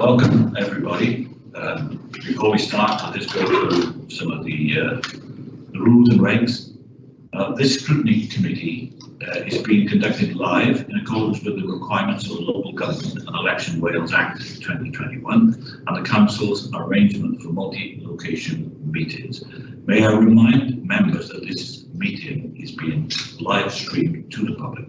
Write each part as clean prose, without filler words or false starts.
Welcome everybody. Before we start, I'll just go through some of the rules and regs. This scrutiny committee is being conducted live in accordance with the requirements of the Local Government and Election Wales Act 2021 and the Council's arrangement for multi-location meetings. May I remind members that this meeting is being live streamed to the public.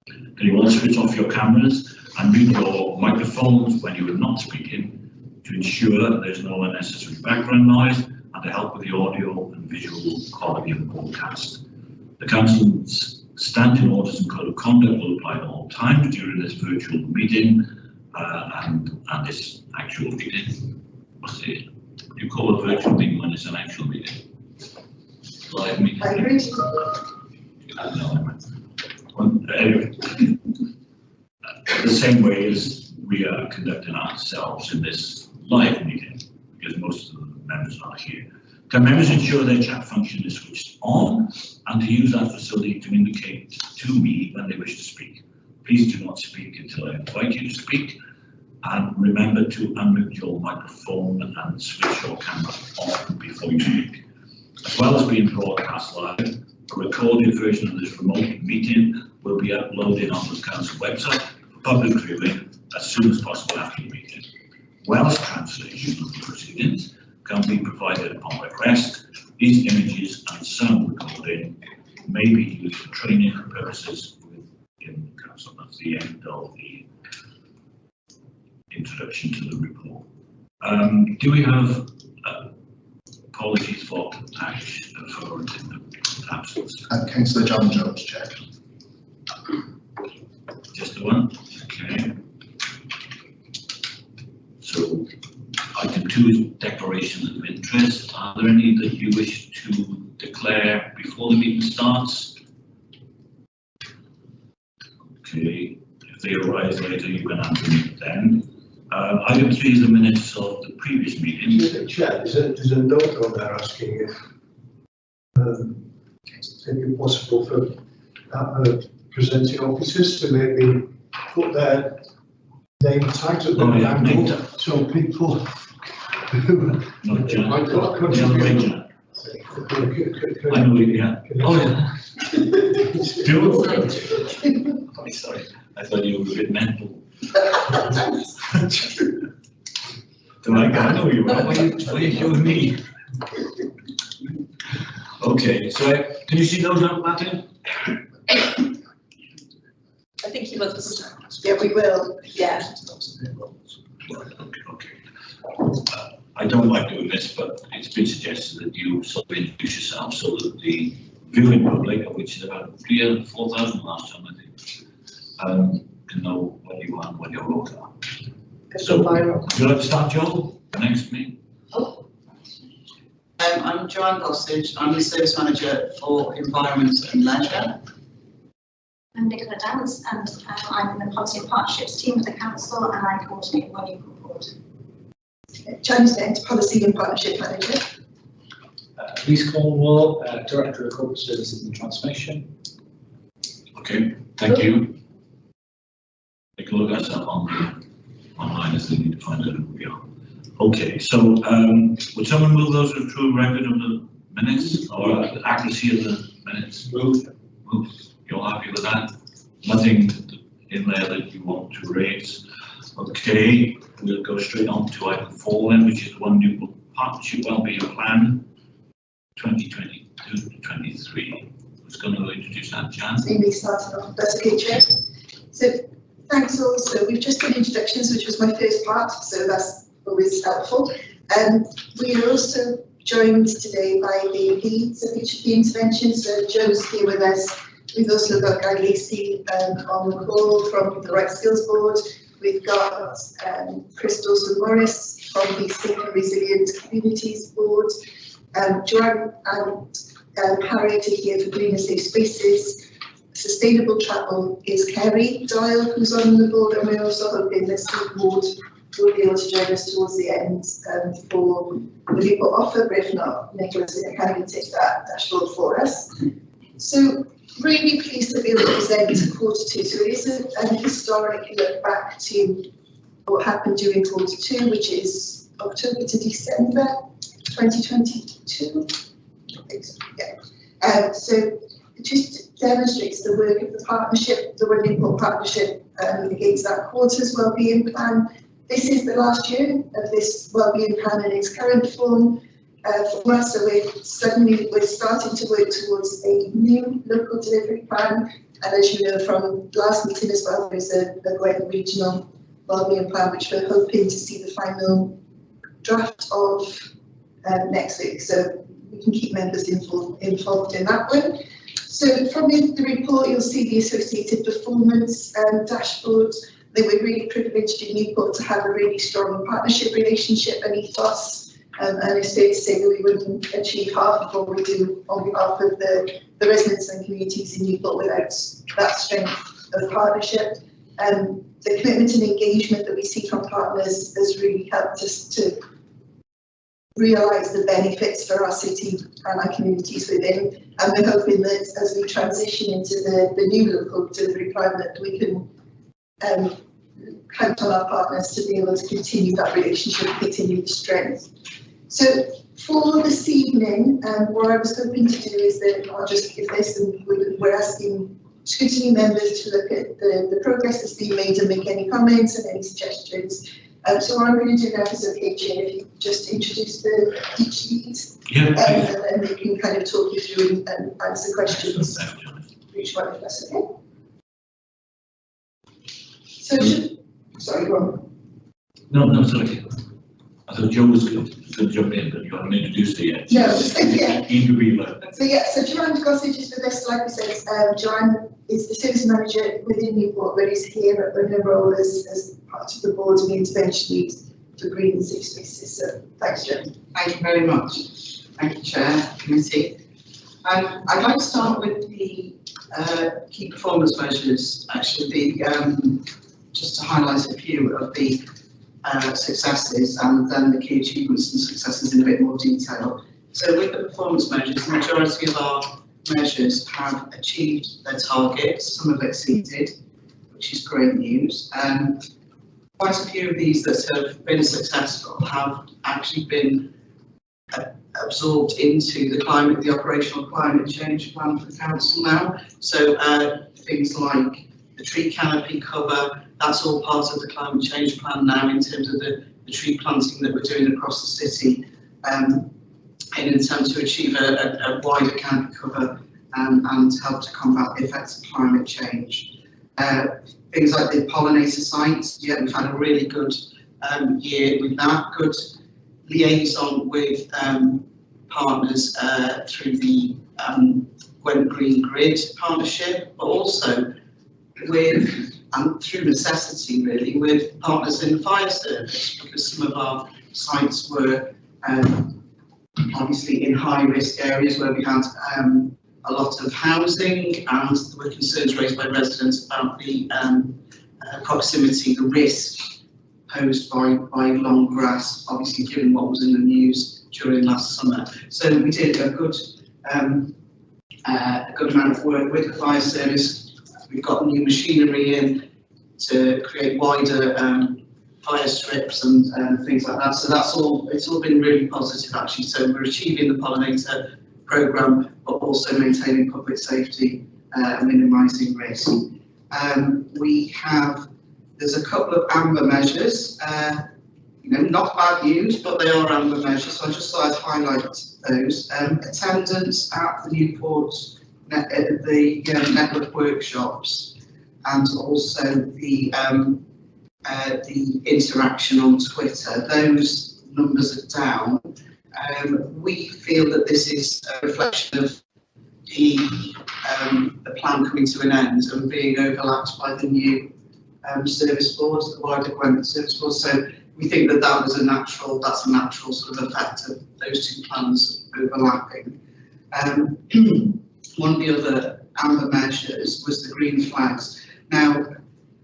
Can you all switch off your cameras and mute your microphones when you are not speaking to ensure that there's no unnecessary background noise and to help with the audio and visual quality of the broadcast. The Council's standing orders and code of conduct will apply at all times during this virtual meeting and this actual meeting. What's it? You call a virtual meeting when it's an actual meeting? Live meeting? I agree. Anyway, the same way as we are conducting ourselves in this live meeting, because most of the members are here. Can members ensure their chat function is switched on and to use that facility to indicate to me when they wish to speak? Please do not speak until I invite you to speak, and remember to unmute your microphone and switch your camera on before you speak. As well as being broadcast live, a recorded version of this remote meeting will be uploaded on the Council website for public viewing as soon as possible after the meeting. Welsh translation of the proceedings can be provided upon request. These images and sound recording may be used for training purposes within the Council. That's the end of the introduction to the report. Do we have apologies for Ash for absence? Councillor John Jones, Chair. Just the one? Okay. So item 2 is declarations of interest. Are there any that you wish to declare before the meeting starts? Okay. If they arise later, you can answer them then. Item 3 is the minutes of the previous meeting. Mr. Chair, there's a note on there asking if it'd be possible for presenting officers to maybe put their name tags at the angle so people who Not John. might not John contribute. Ranger. I know it, yeah. Oh, yeah. Do it. Oh, sorry. I thought you were a bit mental. Do I know you were? What are you showing me? Okay, so can you see those up, Martin? I think he was. Yeah, we will. Yeah. Okay. I don't like doing this, but it's been suggested that you sort of introduce yourself so that the viewing public, of which is about 3,000 or 4,000 last time, I think, can know what you are and what your roles are. So, would you like to start, Joel? Next to me. I'm Joanne Gossage. I'm the Service Manager for Environment and Leisure. I'm Nicola Dance, and I'm in the Policy and Partnerships team at the Council, and I coordinate the Body Report. James Dent, Policy and Partnership Manager. Lise Cornwall, Director of Corporate Services and Transformation. Okay, thank you. Take a look at that on the online as they need to find out who we are. Okay, so would someone move those to a true record of the minutes or accuracy of the minutes? Move. You're happy with that? Nothing in there that you want to raise? Okay, we'll go straight on to item 4 then, which is One Newport Partnership Wellbeing Plan 2022-23. Who's going to introduce that, Jan? Maybe starting off, that's okay, Chair. So thanks also. We've just done introductions, which was my first part, so that's always helpful. We are also joined today by the leads of each of the interventions. So Joe's here with us. We've also got Guy Lacey on the call from the Right Skills Board. We've got Chris Dawson-Morris from the Safe and Resilient Communities Board. Joanne and Harriet are here for Green and Safe Spaces. Sustainable Travel is Kerry Dial, who's on the board, and we're also hoping this board will be able to join us towards the end for the Newport offer, but if not, Nicholas can even take that dashboard for us. So really pleased to be able to present Q2. So it is a historic look back to what happened during quarter 2, which is October to December 2022. Yeah. So it just demonstrates the work of the partnership, the Newport partnership against that quarter's wellbeing plan. This is the last year of this wellbeing plan in its current form. For us, so we're starting to work towards a new local delivery plan. And as you know from last meeting as well, there's a Gwent regional wellbeing plan, which we're hoping to see the final draft of next week. So we can keep members involved in that one. So from the report, you'll see the associated performance dashboard. They were really privileged in Newport to have a really strong partnership relationship and ethos. And it's fair to say that we wouldn't achieve half of what we do on behalf of the residents and communities in Newport without that strength of partnership. The commitment and engagement that we see from partners has really helped us to realise the benefits for our city and our communities within. And we're hoping that as we transition into the new local delivery plan, that we can count on our partners to be able to continue that relationship, continue the strength. So for this evening, what I was hoping to do is that I'll just give this, and we're asking Scrutiny members to look at the progress that's been made and make any comments and any suggestions. So what I'm going to do now is, okay, Chair, if you just introduce each lead, Yeah. And then they can kind of talk you through and answer questions for each one, if that's okay. So, sorry, go on. No, sorry. I thought Joe was going to jump in, but you haven't introduced her yet. No, yeah. Eager beaver. So yeah, so Joanne Gossage is with us, like we said, Joanne is the service manager within Newport, but is here in her role as part of the board and the intervention lead for Green and Safe Spaces. So thanks, Joanne. Thank you very much. Thank you, Chair, Committee. I'd like to start with the key performance measures, actually, just to highlight a few of the successes and then the key achievements and successes in a bit more detail. So with the performance measures, the majority of our measures have achieved their targets, some have exceeded, which is great news. Quite a few of these that have been successful have actually been absorbed into the operational climate change plan for the council now. So things like the tree canopy cover, that's all part of the climate change plan now in terms of the tree planting that we're doing across the city in an attempt to achieve a wider canopy cover and help to combat the effects of climate change. Things like the pollinator sites, yeah, we've had a really good year with that, good liaison with partners through the Gwent Green Grid partnership, but also with, and through necessity really, with partners in the fire service, because some of our sites were obviously in high risk areas where we had a lot of housing, and there were concerns raised by residents about the proximity, the risk posed by long grass, obviously given what was in the news during last summer. So we did a good amount of work with the fire service. We've got new machinery in to create wider fire strips and things like that. So it's all been really positive actually. So we're achieving the pollinator programme, but also maintaining public safety and minimising risk. There's a couple of amber measures, not bad news, but they are amber measures. So I just thought I'd highlight those. Attendance at the Newport network workshops, and also the interaction on Twitter. Those numbers are down. We feel that this is a reflection of the plan coming to an end and being overlapped by the new service board, the wider Gwent service board. So we think that that's a natural sort of effect of those two plans overlapping. One of the other amber measures was the green flags. Now,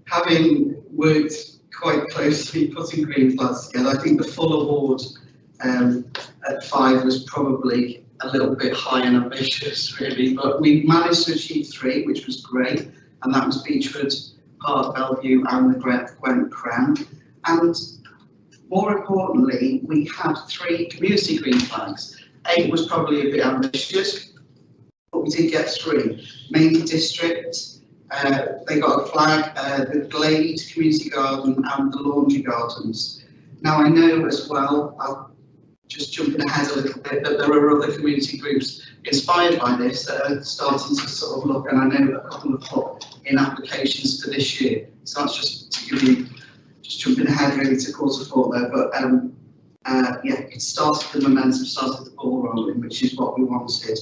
having worked quite closely putting green flags together, I think the full award at 5 was probably a little bit high and ambitious, really, but we managed to achieve 3, which was great, and that was Beechwood, Park, Bellevue, and the Gwent Creme. And more importantly, we had 3 community green flags. 8 was probably a bit ambitious, but we did get 3. Mainly district, they got a flag, the Glade Community Garden and the Laundry Gardens. Now I know as well, I'll just jumping ahead a little bit, that there are other community groups inspired by this that are starting to sort of look, and I know a couple have put in applications for this year. So that's just to give you, just jumping ahead really to cause a thought there, but yeah, it started the momentum, started the ball rolling, which is what we wanted.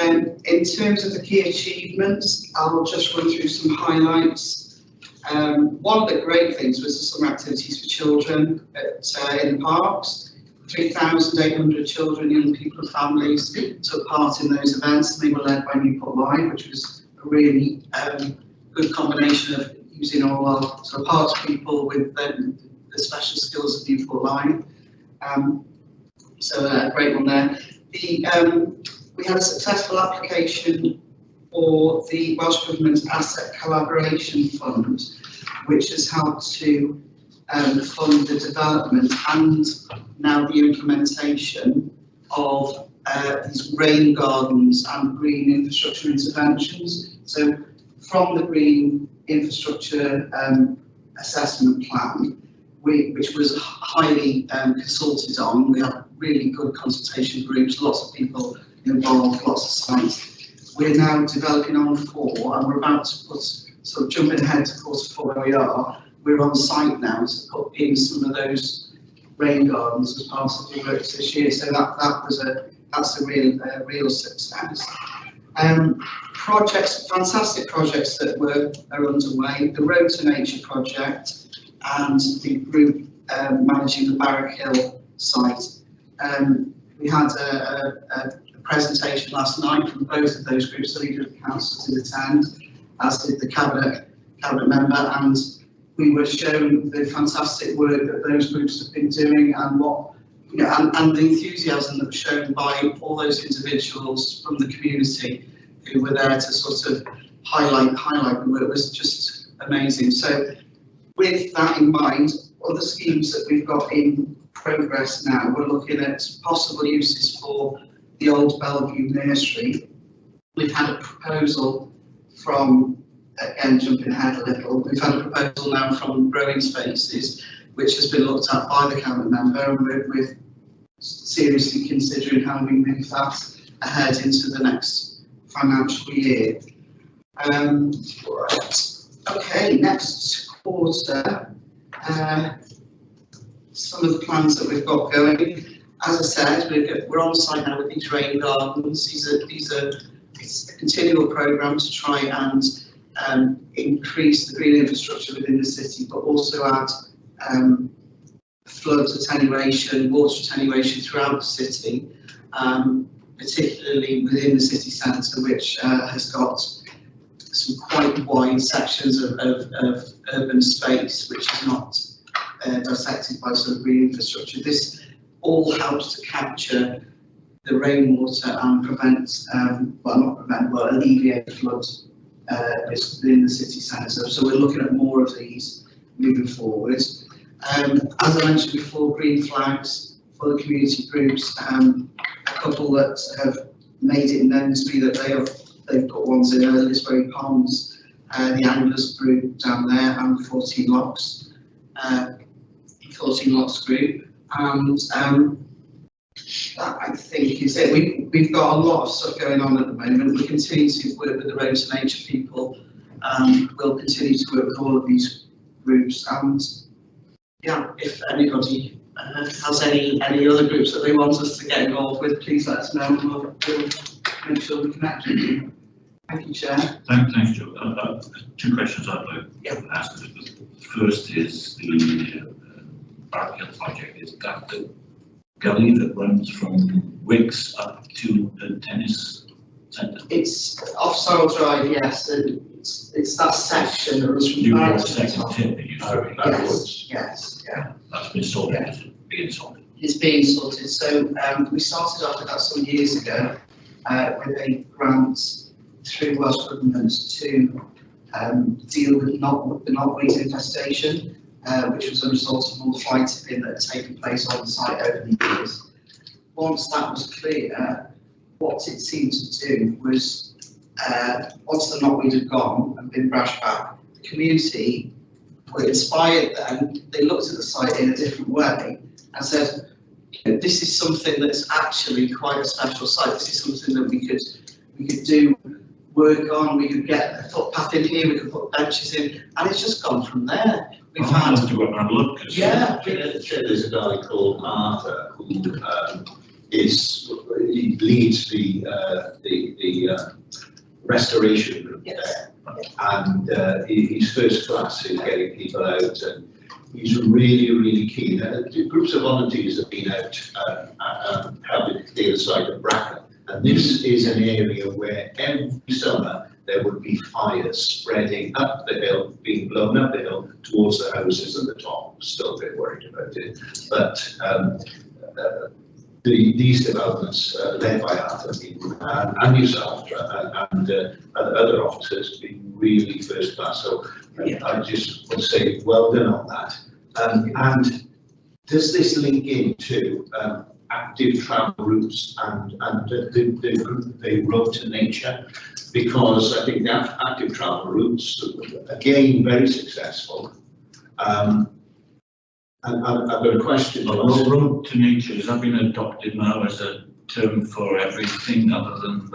In terms of the key achievements, I'll just run through some highlights. One of the great things was the summer activities for children in the parks. 3,800 children, young people and families took part in those events, and they were led by Newport Live, which was a really good combination of using all our sort of parks people with the special skills of Newport Live. So a great one there. We had a successful application for the Welsh Government Asset Collaboration Fund, which has helped to fund the development and now the implementation of these rain gardens and green infrastructure interventions. So from the green infrastructure assessment plan, which was highly consulted on, we had really good consultation groups, lots of people involved, lots of sites. We're now developing on 4, and we're about to put, sort of jumping ahead to quarter 4 where we are. We're on site now to put in some of those rain gardens as part of the works this year. So that's a real success. Projects, fantastic projects that are underway. The Road to Nature project and the group managing the Barrack Hill site. We had a presentation last night from both of those groups. The leader of the council did attend, as did the cabinet member, and we were shown the fantastic work that those groups have been doing, and what, you know, and the enthusiasm that was shown by all those individuals from the community who were there to sort of highlight the work. Was just amazing. So with that in mind, other schemes that we've got in progress now, we're looking at possible uses for the old Bellevue nursery. We've had a proposal from, again jumping ahead a little, we've had a proposal now from Growing Spaces, which has been looked at by the cabinet member, and we're seriously considering how we move that ahead into the next financial year. Right. Okay, next quarter, some of the plans that we've got going. As I said, we're on site now with these rain gardens. It's a continual programme to try and increase the green infrastructure within the city, but also add flood attenuation, water attenuation throughout the city, particularly within the city centre, which has got some quite wide sections of urban space, which is not dissected by sort of green infrastructure. This all helps to capture the rainwater and prevent, alleviate flood risk within the city centre. So we're looking at more of these moving forward. As I mentioned before, green flags for the community groups. A couple that have made it known to me that they've got ones in Lisbury Ponds, the Anglers group down there, and 14 Locks group. And that, I think, is it. We've got a lot of stuff going on at the moment. We continue to work with the Road to Nature people, and we'll continue to work with all of these groups. And yeah, if anybody has any other groups that they want us to get involved with, please let us know, and we'll make sure we connect with you. Thank you, Chair. Thanks, Joe. 2 questions I'd like to ask. The first is the Barrack Hill project. Is that the gully that runs from Wicks up to the tennis centre? It's off Sorrel Drive, yes. It's that section that runs from Newport Barrack to the top. Yes, yeah. That's been sorted. Yeah. Being sorted. It's being sorted. So we started off with that some years ago with a grant through Welsh Government to deal with the knotweed infestation. which was a result of all the fly tipping that had taken place on the site over the years. Once that was clear, what it seemed to do was, once the knotweed had gone and been brushed back, the community were inspired then. They looked at the site in a different way and said, this is something that's actually quite a special site. This is something that we could do work on. We could get a footpath in here. We could put benches in, and it's just gone from there. We've had to go up and look. Yeah. There's a guy called Arthur who he leads the restoration group there, and he's first class in getting people out, and he's really keen. Groups of volunteers have been out helping clear the site of Bracken, and this is an area where every summer there would be fires spreading up the hill, being blown up the hill towards the houses at the top. Still a bit worried about it, but these developments led by Arthur and yourself and other officers have been really first class. So I just want to say well done on that. And does this link into active travel routes and the group they wrote to nature? Because I think the active travel routes, again, very successful. And I've got a question. Road to nature, has that been adopted now as a term for everything other than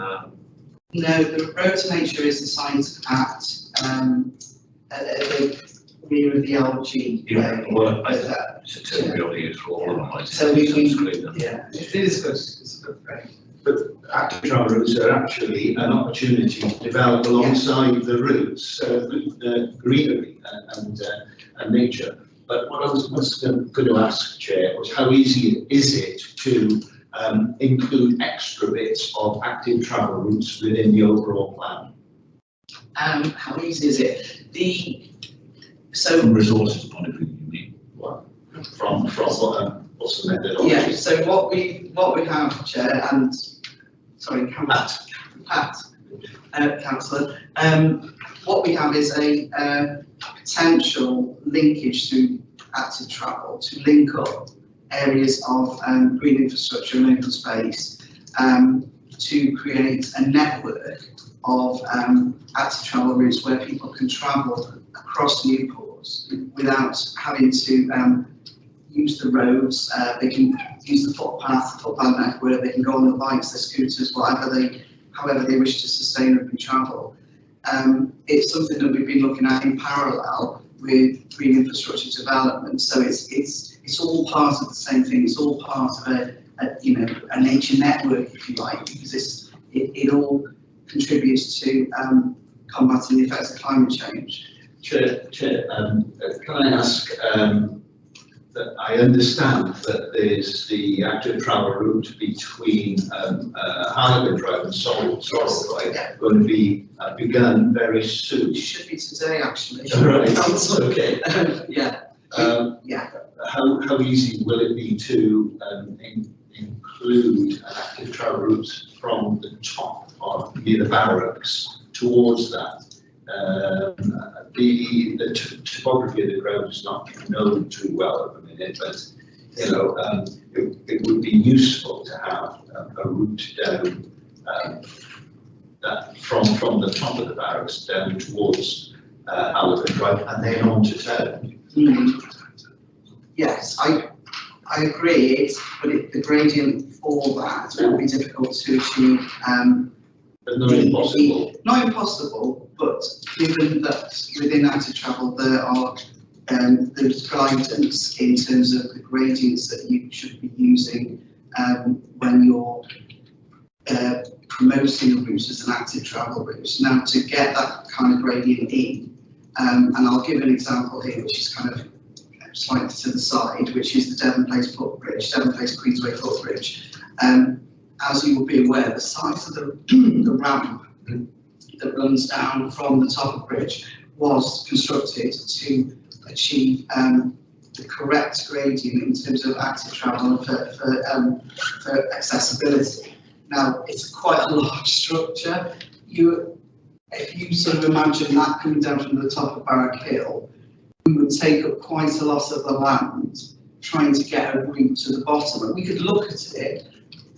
No, the road to nature is assigned at the rear of the LG. well, it's a term we already use for all of them. So it is good. It's a good thing. But active travel routes are actually an opportunity to develop alongside the routes, the greenery and nature. But what I was going to ask, Chair, was how easy is it to include extra bits of active travel routes within the overall plan? How easy is it? From resources point of view, you mean? Well, from what's the methodology? Yeah. So what we have, Chair, and sorry, Pat, Councillor. What we have is a potential linkage to active travel to link up areas of green infrastructure and open space to create a network of active travel routes where people can travel across Newport without having to use the roads. They can use the footpath network. They can go on the bikes, their scooters, however they wish to sustainably travel. It's something that we've been looking at in parallel with green infrastructure development. So it's all part of the same thing. It's all part of a nature network, if you like, because it all contributes to combating the effects of climate change. Chair, can I ask that I understand that there's the active travel route between Harlequin Drive and Sorrel Drive going to be begun very soon. It should be today, actually. Right. Okay. Yeah. How easy will it be to include an active travel route from the top or near the barracks towards that? The topography of the ground is not known too well at the minute, but it would be useful to have a route down that from the top of the barracks down towards Harlequin Drive and then on to town. Yes, I agree. But the gradient for that will be difficult to achieve. But not impossible. Not impossible, but given that within active travel there's guidance in terms of the gradients that you should be using when you're promoting a route as an active travel route. Now, to get that kind of gradient in, and I'll give an example here, which is kind of slightly to the side, which is the Devon Place footbridge, Devon Place Queensway footbridge. As you will be aware, the size of the ramp that runs down from the top of the bridge was constructed to achieve the correct gradient in terms of active travel and for accessibility. Now, it's quite a large structure. If you sort of imagine that coming down from the top of Barrack Hill, we would take up quite a lot of the land trying to get a route to the bottom. And we could look at it,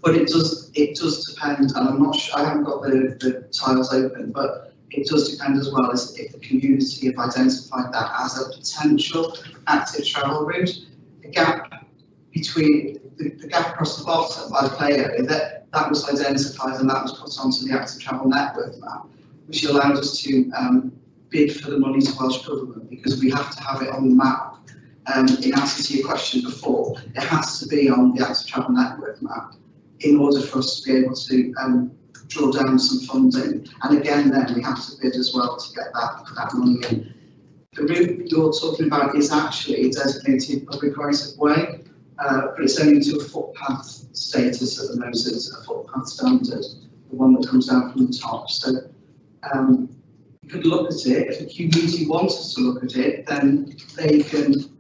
but it does depend, and I'm not sure, I haven't got the tiles open, but it does depend as well as if the community have identified that as a potential active travel route. The gap between the gap across the bottom by the play area, that was identified and that was put onto the active travel network map, which allowed us to bid for the money to Welsh Government, because we have to have it on the map. In answer to your question before, it has to be on the active travel network map in order for us to be able to draw down some funding. And again, then we have to bid as well to get that money in. The route you're talking about is actually a designated public right of way, but it's only to a footpath status at the moment. It's a footpath standard, the one that comes down from the top. So you could look at it. If the community wants us to look at it, then they can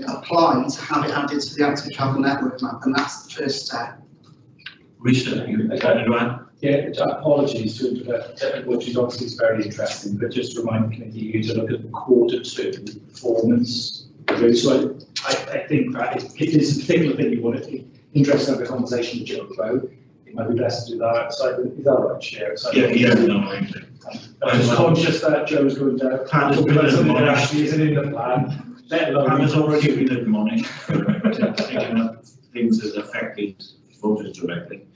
apply to have it added to the active travel network map, and that's the first step. Richard, you got it right? Yeah, apologies to technical, which is obviously very interesting, but just to remind the committee to look at the Q2 performance. So I think that it is a particular thing you want to interested to have a conversation with Joe about. It might be best to do that outside. Is that right, Chair? Yeah, no, I'm just conscious that Joe's going to talk about something that actually isn't in the plan, let alone. I was already been admonished for taking up things that affected voters directly.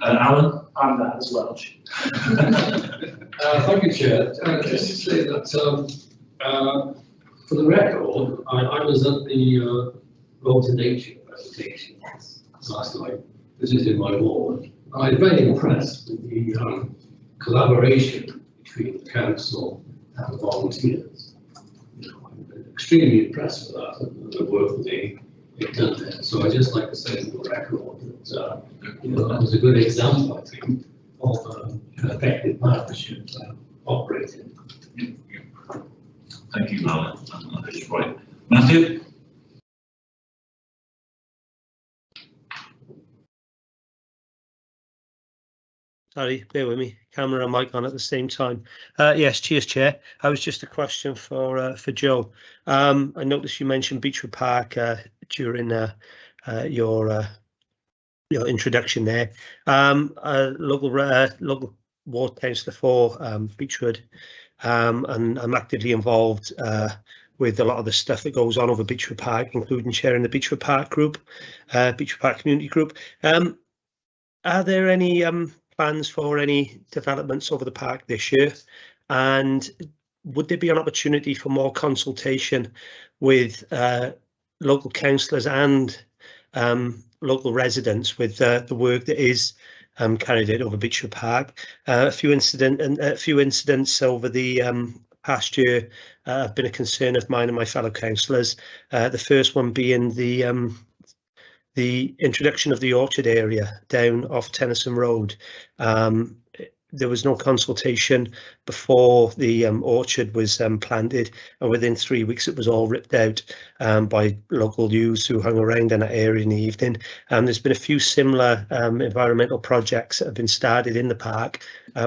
Alan? I'm that as well. Thank you, Chair. Just to say that for the record, I was at the Road to Nature presentation last night, visiting my ward. I was very impressed with the collaboration between the council and the volunteers. I'm extremely impressed with that and the work that they've done there. So I'd just like to say for the record that that was a good example, I think, of an effective partnership operating. Thank you, Alan. That's right. Matthew? Sorry, bear with me. Camera and mic on at the same time. Yes, cheers, Chair. I was just a question for Joe. I noticed you mentioned Beechwood Park during your introduction there. Local ward councillor for Beechwood, and I'm actively involved with a lot of the stuff that goes on over Beechwood Park, including chairing the Beechwood Park group, Beechwood Park Community Group. Are there any plans for any developments over the park this year, and would there be an opportunity for more consultation with local councillors and local residents with the work that is carried out over Beechwood Park? A few incidents over the past year have been a concern of mine and my fellow councillors. The first one being the introduction of the orchard area down off Tennyson Road. There was no consultation before the orchard was planted, and within 3 weeks it was all ripped out by local youths who hung around in that area in the evening. There's been a few similar environmental projects that have been started in the park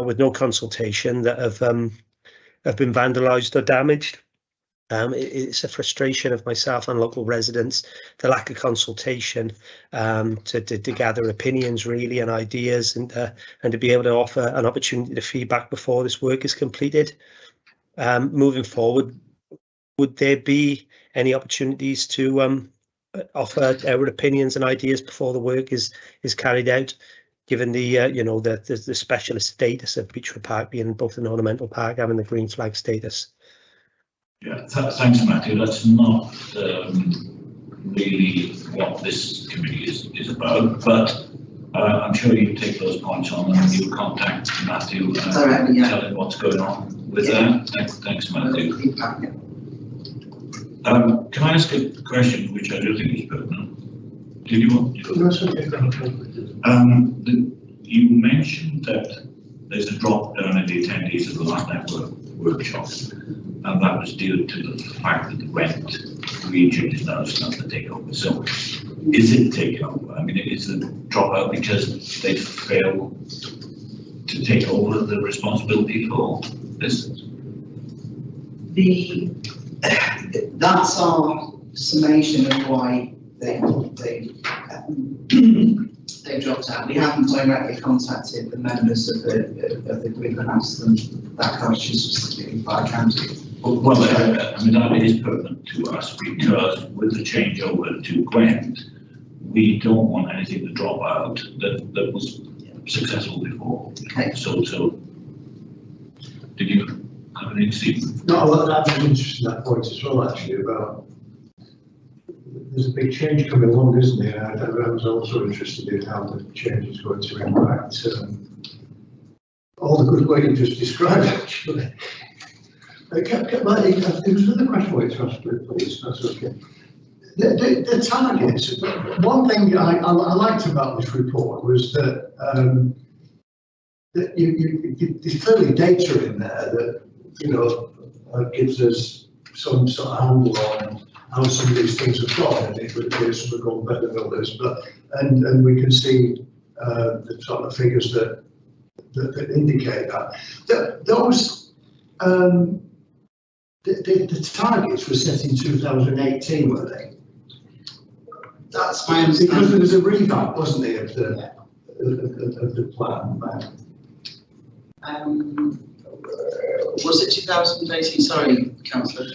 with no consultation that have been vandalised or damaged. It's a frustration of myself and local residents, the lack of consultation to gather opinions really and ideas, and to be able to offer an opportunity to feedback before this work is completed. Moving forward, would there be any opportunities to offer our opinions and ideas before the work is carried out, given the the specialist status of Beechwood Park being both an ornamental park having the green flag status? Yeah, thanks, Matthew. That's not really what this committee is about, but I'm sure you take those points on and you'll contact Matthew and tell him what's going on with that. Thanks, Matthew. Can I ask a question which I do think is pertinent? Did you want to? You mentioned that there's a drop down in the attendees of the last network workshop, and that was due to the fact that the rent region is now starting to take over. So is it taken over? I mean, is the dropout because they fail to take over the responsibility for this? The that's our summation of why they dropped out. We haven't directly contacted the members of the group and asked them that question specifically by county. Well, I mean, that is pertinent to us because with the changeover to Gwent, we don't want anything to drop out that was successful before. Okay. So did you have anything, Steve? No, well, that's interesting, that point as well, actually, about there's a big change coming along, isn't there? I was also interested in how the change is going to impact all the good way you just described, actually. There was another question I wanted to ask, please, that's okay. The targets, one thing I liked about this report was that, there's clearly data in there that, gives us some sort of handle on how some of these things have gone, and it would appear some have gone better than others, and we can see the sort of figures that indicate that. Those the targets were set in 2018, were they? That's my understanding. Because there was a revamp, wasn't there, of the plan? Was it 2018? Sorry, Councillor.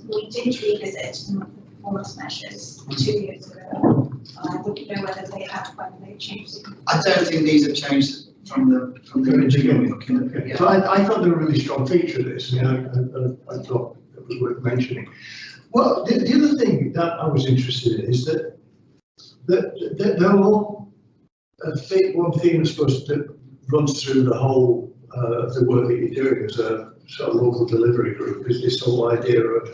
We did revisit some of the performance measures 2 years ago. I wouldn't know whether they had when they changed. I don't think these have changed from the original. Okay. So I thought they were a really strong feature of this, and I thought it was worth mentioning. Well, the other thing that I was interested in is that they're all one theme, I suppose, that runs through the whole of the work that you're doing as a sort of local delivery group is this whole idea of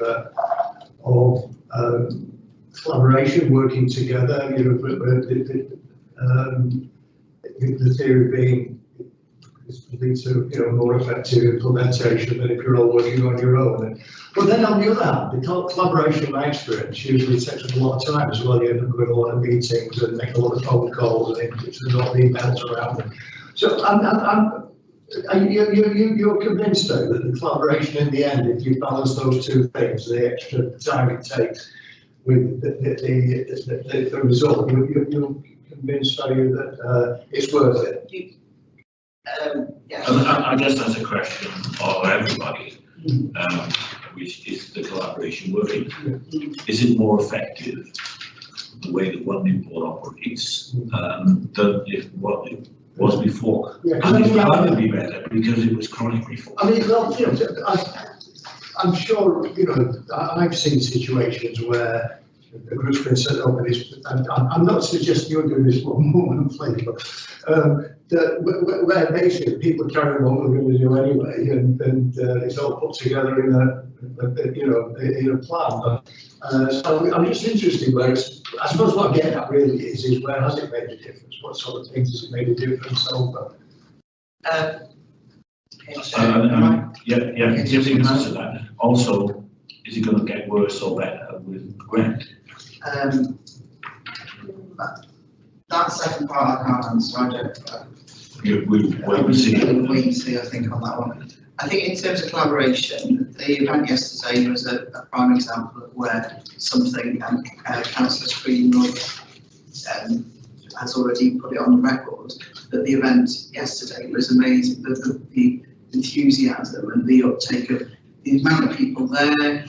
collaboration, working together. The theory being is leads to more effective implementation than if you're all working on your own. But then on the other hand, the collaboration, in my experience, usually takes up a lot of time as well. You end up with a lot of meetings and make a lot of phone calls, and there's a lot of emails around it. So you're convinced though that the collaboration in the end, if you balance those two things, the extra time it takes with the result, you're convinced, are you, that it's worth it? Yeah. I guess that's a question for everybody, which is the collaboration working? Is it more effective the way that one Newport operates than if what it was before? Yeah, and it's bound to be better because it was chronic before. I mean, well, I'm sure, I've seen situations where a group's been set up, and I'm not suggesting you're doing this one momently, but where basically people carry on what we're going to do anyway, and it's all put together in a plan. So I'm just interested where I suppose what I'm getting at really is where has it made a difference? What sort of things has it made a difference over? Yeah, you can answer that. Also, is it going to get worse or better with Gwent? That second part I can't answer. I don't. We'll wait and see. We'll wait and see, I think, on that one. I think in terms of collaboration, the event yesterday was a prime example of where something, and Councillor Scrutiny has already put it on the record, that the event yesterday was amazing. The enthusiasm and the uptake of the amount of people there,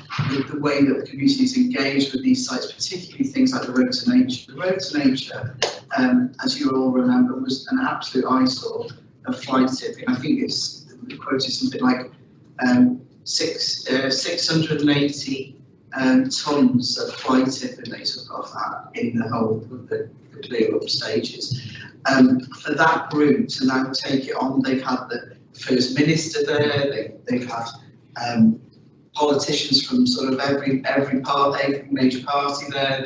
the way that the community is engaged with these sites, particularly things like the Road to Nature. The Road to Nature, as you all remember, was an absolute eyesore of fly tipping. I think it's quoted something like 680 tonnes of fly tipping they took off that in the whole of the clear up stages. For that group to now take it on, they've had the First Minister there, they've had politicians from sort of every major party there.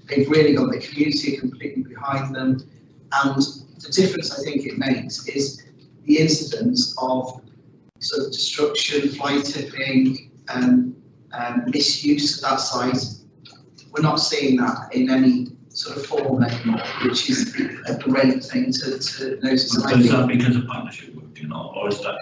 They've really got the community completely behind them, and the difference I think it makes is the incidence of sort of destruction, fly tipping, misuse of that site. We're not seeing that in any sort of form anymore, which is a great thing to notice. Is that because of partnership work, or is that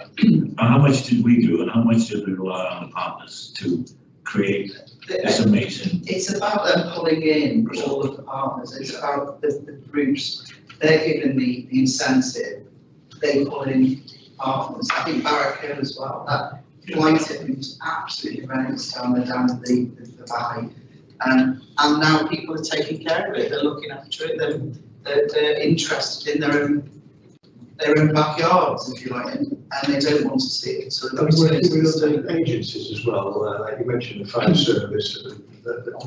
how much did we do and how much did we rely on the partners to create this amazing. It's about them pulling in all of the partners. It's about the groups. They're given the incentive. They pull in partners. I think Barrack Hill as well. That lighting was absolutely horrendous down the valley. And now people are taking care of it. They're looking after it. They're interested in their own backyards, if you like, and they don't want to see it. So And we're working with other agencies as well, like you mentioned, the fire service.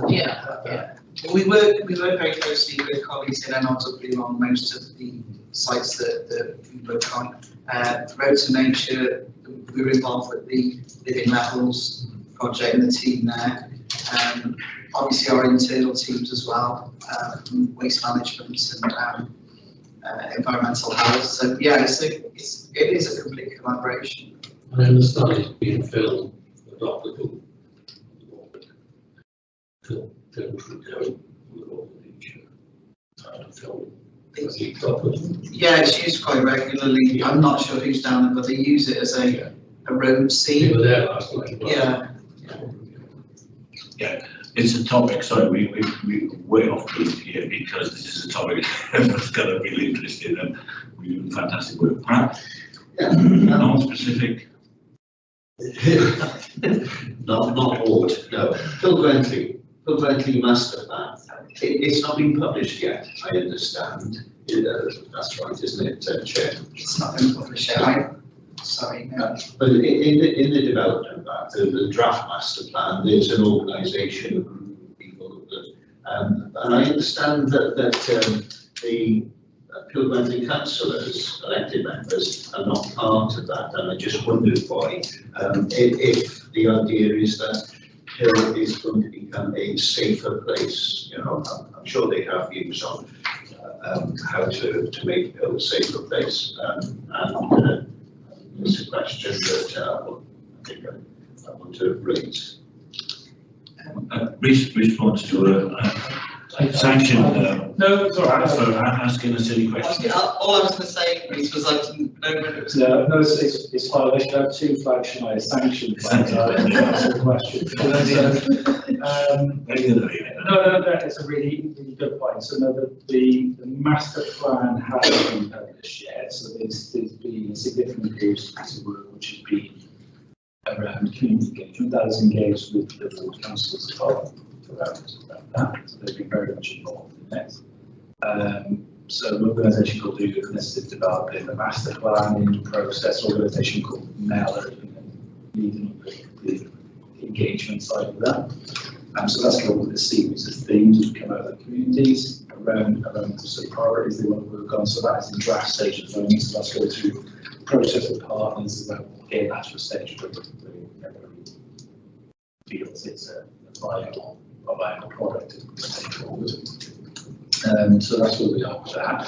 Yeah. We work very closely with colleagues in NRW on most of the sites that we work on. Road to Nature, we're involved with the Living Levels project and the team there. Obviously our internal teams as well, waste management and environmental health. So yeah, it is a complete collaboration. I understand it's being filmed, adopted. Film should go with all the nature. Film. Yeah, it's used quite regularly. I'm not sure who's down there, but they use it as a road scene. You were there last night. Yeah. Yeah, it's a topic, sorry, we way off beat here because this is a topic everyone's got a real interest in and we do fantastic work. Right? Yeah. Non-specific. Not all, no. Phil Grantley Master Plan. It's not been published yet, I understand. That's right, isn't it, Chair? It's not been published yet. Sorry, no. But in the development plan, the draft master plan, there's an organisation, a group of people that, and I understand that the Pilgrimley councillors, elected members, are not part of that, and I just wondered why. If the idea is that Hill is going to become a safer place, you know, I'm sure they have views on how to make Hill a safer place, and it's a question that I think I want to raise. Response to a sanction. No, it's all right. For asking a silly question. All I was going to say, Reece, was I didn't know whether it was. No, it's fine. They should have two flags, shouldn't I? A sanction flag. That's a question. No, it's a really good point. So no, the master plan hasn't been published yet. So there's been a significant piece of work which has been around community engagement that is engaged with the ward councils as well around that. So they've been very much involved in it. So an organisation called Luminous is developing the master planning process. Organisation called MEL has been leading the engagement side of that. So that's going with a series of themes that come out of the communities around the priorities they want to work on. So that is in draft stage at the moment. So that's going through the process with partners about getting that to a stage where everybody feels it's a viable product to take forward. So that's where we are with that.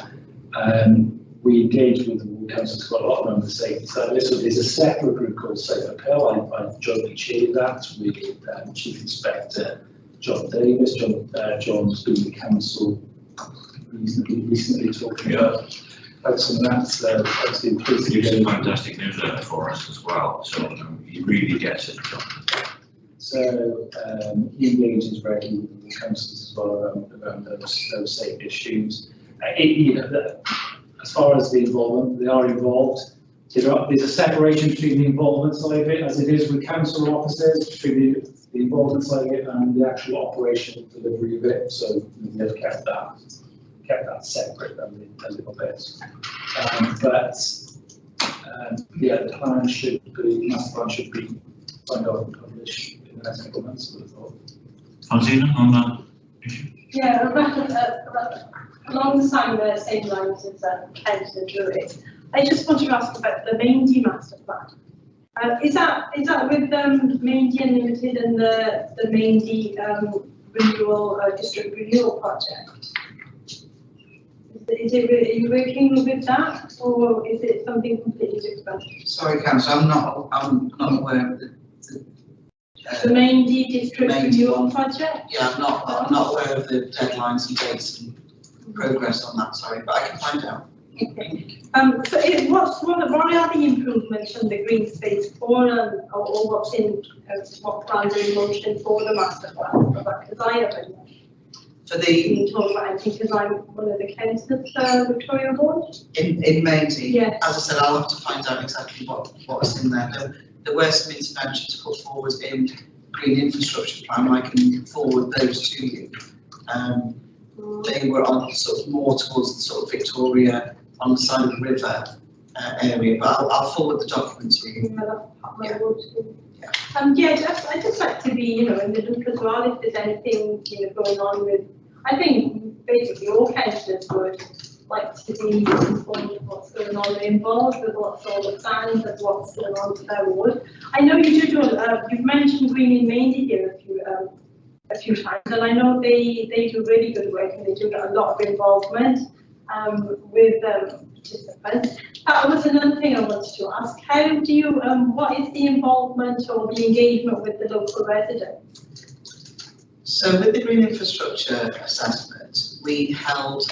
We engage with the ward councils quite a lot around the safety side. This is a separate group called Safer Pill. I jointly chaired that with Chief Inspector John Davis. John's been the council recently talking about some of that. So obviously It's a fantastic newsletter for us as well. So he really gets it, John. So he engages regularly with the councils as well around those safe issues. As far as the involvement, they are involved. There's a separation between the involvement side of it, as it is with council officers, between the involvement side of it and the actual operational delivery of it. So they've kept that separate a little bit. The plan should be, master plan should be signed off and published in the next couple of months, I would have thought. Francina, on that issue? Yeah, alongside the same lines as Kent and Druid, I just want to ask about the Maindy master plan. Is that with Maindy Unlimited and the Maindy renewal district renewal project? Are you working with that, or is it something completely different? Sorry, Councillor, I'm not aware of the Maindy district renewal one. project? Yeah, I'm not aware of the deadlines and dates and progress on that. Sorry, but I can find out. What are the improvements on the green space for, or what's in, what plans are in motion for the master plan? Because I haven't For the, been told about anything, because I'm one of the councillors for Victoria Ward. in Maisie, Yeah. as I said, I'll have to find out exactly what's in there. There were some interventions put forward in green infrastructure plan, I can forward those to you. They were on sort of more towards the sort of Victoria on the side of the river area, but I'll forward the document to you. Yeah, that's part of my Yeah. ward too. Yeah. I just like to be, in the loop as well, if there's anything, going on with, I think basically all councillors would like to be informed of what's going on, involved with what's all the plans and what's going on to their ward. I know you do, you've mentioned Green in Maindy here a few times, and I know they do really good work and they do get a lot of involvement with participants. That was another thing I wanted to ask. How do you, what is the involvement or the engagement with the local residents? So with the green infrastructure assessment, we held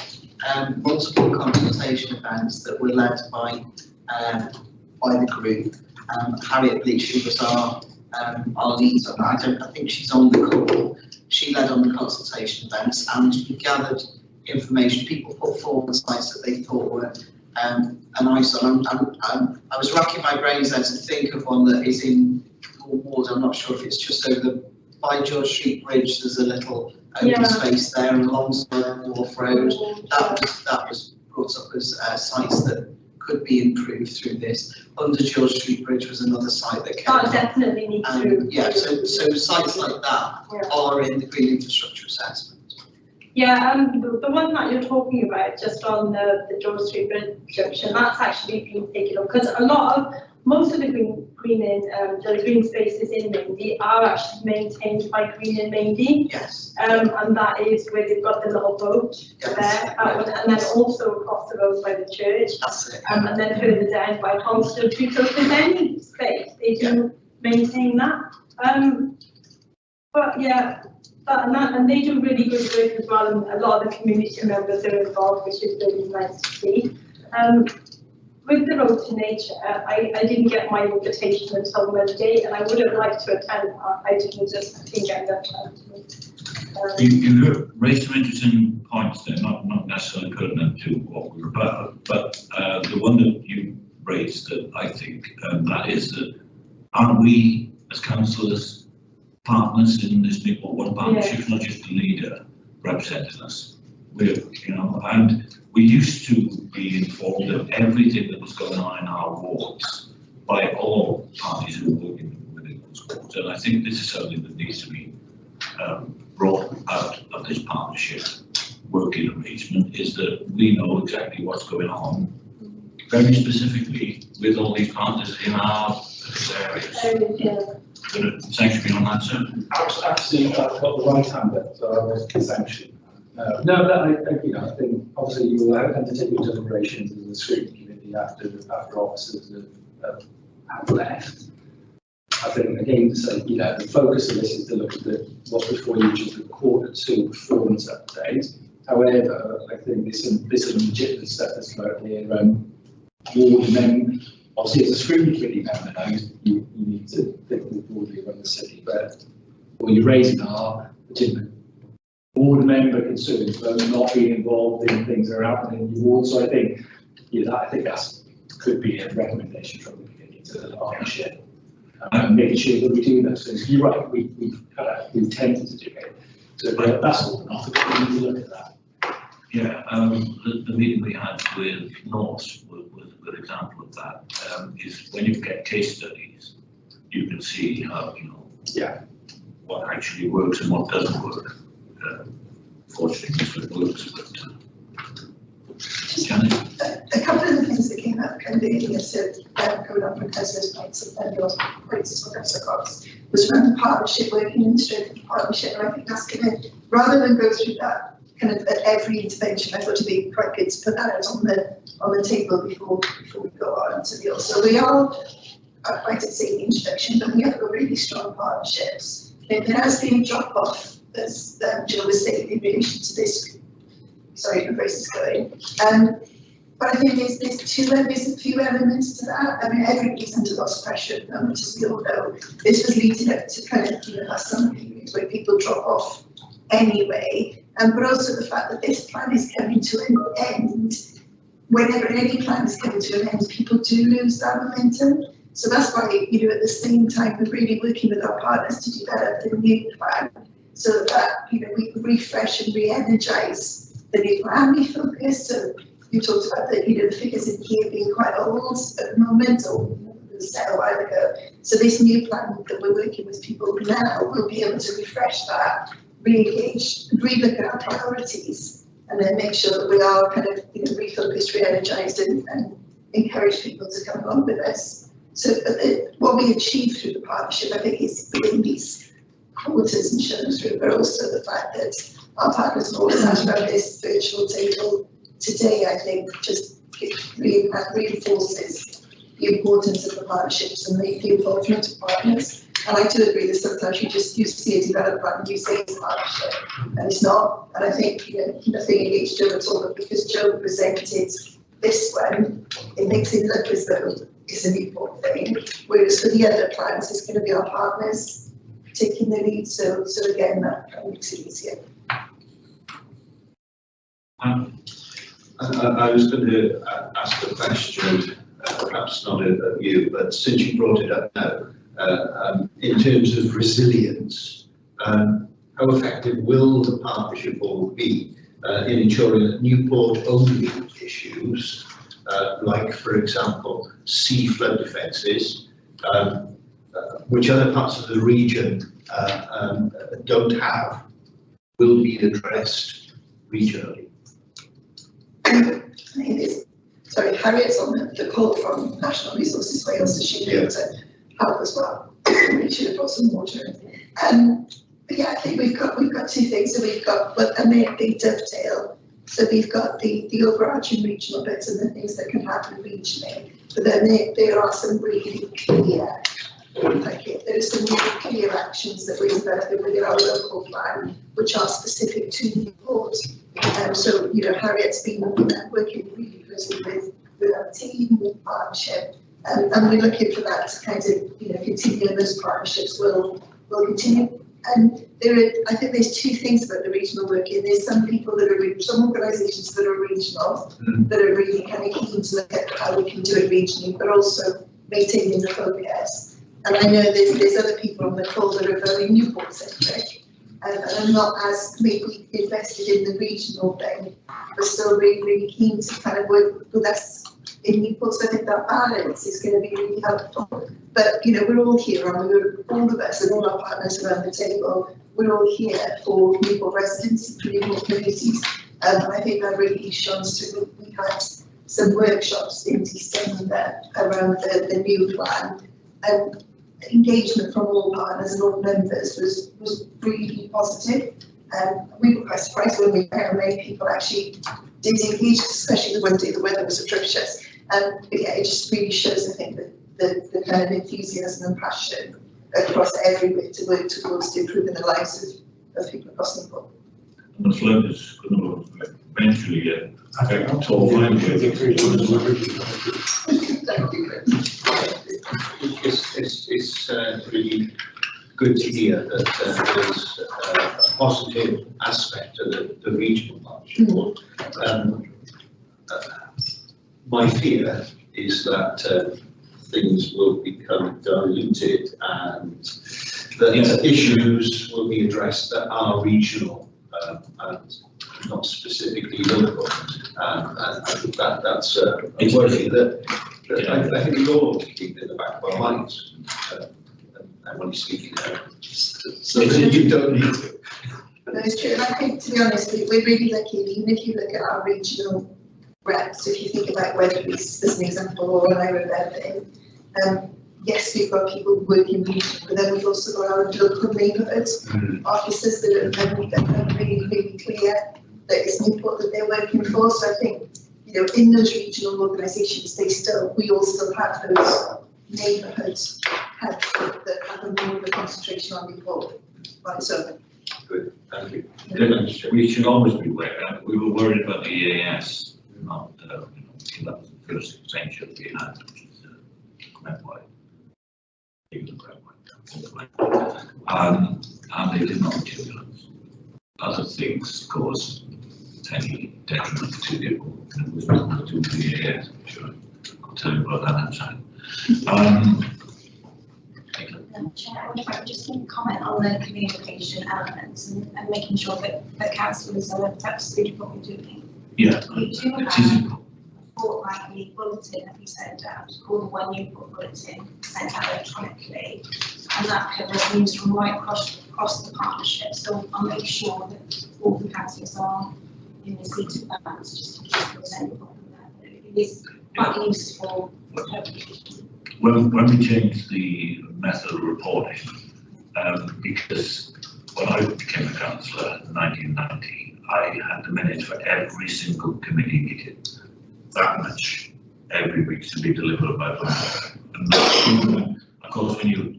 multiple consultation events that were led by the group. Harriet Bleach, who was our lead on that, I think she's on the call. She led on the consultation events, and we gathered information. People put forward sites that they thought were an eyesore. I was racking my brains there to think of one that is in your ward. I'm not sure if it's just over by George Street Bridge. There's a little open space there alongside Wharf Road. That was brought up as sites that could be improved through this. Under George Street Bridge was another site that came. That definitely needs to. Yeah, so sites like that are in the green infrastructure assessment. Yeah, the one that you're talking about, just on the George Street Bridge junction, that's actually been taken up because most of the green spaces in Maindy are actually maintained by Green in Maindy. Yes. And that is where they've got the little boat there, and then also across the road by the church. That's it. And then further down by Holmesdale Street. So if there's any space, they do maintain that. But yeah. And they do really good work as well, and a lot of the community members are involved, which is really nice to see. With the Road to Nature, I didn't get my invitation until Monday, and I would have liked to attend. I didn't get enough time to. You raised some interesting points there, not necessarily pertinent to what we were about, but the one that you raised that I think that is that aren't we as councillors partners in this Newport One partnership, not just the leader representing us. And we used to be informed of everything that was going on in our wards by all parties who were working within those wards. And I think this is something that needs to be brought out of this partnership working arrangement, is that we know exactly what's going on very specifically with all these partners in our areas. Thanks for on that, sir. Absolutely, I've got the right hand there, so I was sanction. I think obviously you will undertake your deliberations in the scrutiny committee after officers have left. I think again to say, the focus of this is to look at what's before you, which is the Q2 performance update. However, I think there's some legitimate stuff that's about here. Ward member, obviously as a scrutiny committee member now, you need to think more broadly around the city, but what you're raising are legitimate board member concerns about not being involved in things that are happening in your ward. So I think, I think that could be a recommendation from the committee to the partnership, making sure that we do those things. You're right, we've tended to do it. So that's all not, we need to look at that. Yeah, the meeting we had with Norse was a good example of that. Is when you get case studies, you can see how, what actually works and what doesn't work. Fortunately, this one works, but Janet? A couple of the things that came out kind of earlier, so coming up from Councillor's points and your points as well, Councillor Cox, was around partnership working in strength of partnership, and I think that's going to, rather than go through that kind of at every intervention, I thought it'd be quite good to put that out on the table before we go on to the other. So we are, I did say the introduction, but we have got really strong partnerships. There has been a drop off, as Jill was saying, in relation to this. Sorry, the voice is going. But I think there's a few elements to that. I mean, everybody's under lots of pressure at the moment, as we all know. This was leading up to kind of, that summer period where people drop off anyway. But also the fact that this plan is coming to an end. Whenever any plan is coming to an end, people do lose that momentum. So that's why, at the same time, we're really working with our partners to develop the new plan so that, we can refresh and re-energise the new plan, refocus. So you talked about the figures in here being quite old at the moment, or set a while ago. So this new plan that we're working with people now will be able to refresh that, re-engage, re-look at our priorities, and then make sure that we are kind of refocused, re-energised, and encourage people to come along with us. So what we achieve through the partnership, I think, is within these quarters and shown through, but also the fact that our partners have always asked about this virtual table today, I think, just reinforces the importance of the partnerships and the involvement of partners. And I do agree that sometimes you see a developer and you say it's a partnership, and it's not. And I think, nothing against Joe at all, but because Joe presented this one, it makes it look as though it's a Newport thing, whereas for the other plans, it's going to be our partners taking the lead. So again, that makes it easier. I was going to ask a question, perhaps not of you, but since you brought it up now, in terms of resilience, how effective will the partnership all be in ensuring that Newport-only issues, like, for example, sea flood defences, which other parts of the region don't have, will be addressed regionally? Sorry, Harriet's on the call from National Resources Wales, so she'll be able to help as well. We should have brought some water in. But yeah, I think we've got two things. So we've got, and they dovetail. So we've got the overarching regional bits and the things that can happen regionally. But then there are some really clear, there are some really clear actions that we're developing within our local plan, which are specific to Newport. So Harriet's been working really closely with our team, with partnership, and we're looking for that to kind of continue. And those partnerships will continue. And I think there's two things about the regional working. There's some people that are some organisations that are regional, that are really kind of keen to look at how we can do it regionally, but also maintaining the focus. And I know there's other people on the call that are very Newport centric. And I'm not as maybe invested in the regional thing, but still really keen to kind of work with us in Newport. So I think that balance is going to be really helpful. But we're all here, and all of us and all our partners around the table, we're all here for Newport residents, for Newport communities. And I think that really shines through. We had some workshops in December around the new plan, and engagement from all partners and all members was really positive. We were quite surprised when we found how many people actually did engage, especially the one day the weather was atrocious. But yeah, it just really shows, I think, the kind of enthusiasm and passion across everywhere to work towards improving the lives of people across Newport. The flood is going to eventually affect all It's really good to hear that there's a positive aspect to the regional partnership. My fear is that things will become diluted and that issues will be addressed that are regional and not specifically local. And I think that's a worry that I think we all ought to keep in the back of our minds. And when you're speaking, so you don't need to. That's true. And I think, to be honest, we're really lucky. Even if you look at our regional reps, if you think about Weatherby's as an example, or an Irvine, yes, we've got people working regionally, but then we've also got our local neighbourhood officers that are really clear that it's Newport that they're working for. So I think, in those regional organisations, we all still have those neighbourhoods that have a more of a concentration on Newport on its own. Good, thank you. We should always be aware. We were worried about the EAS, not that was the first extension we had, which is Medway. And they did not materialise. Other things caused any detriment to the airport, and it was not to do with the air, I'll tell you about that outside. Chair, I wonder if I could just comment on the communication elements and making sure that councillors are up to speed with what we're doing. Yeah, We do it have is. a fortnightly bulletin that we send out called the One Newport Bulletin, sent out electronically, and that covers news from right across the partnership. So I'll make sure that all the councillors are in receipt of that, just in case there's any problem there. It is quite useful. When we changed the method of reporting, because when I became a councillor in 1990, I had the minutes for every single committee meeting, that much every week to be delivered by them. And of course, when you're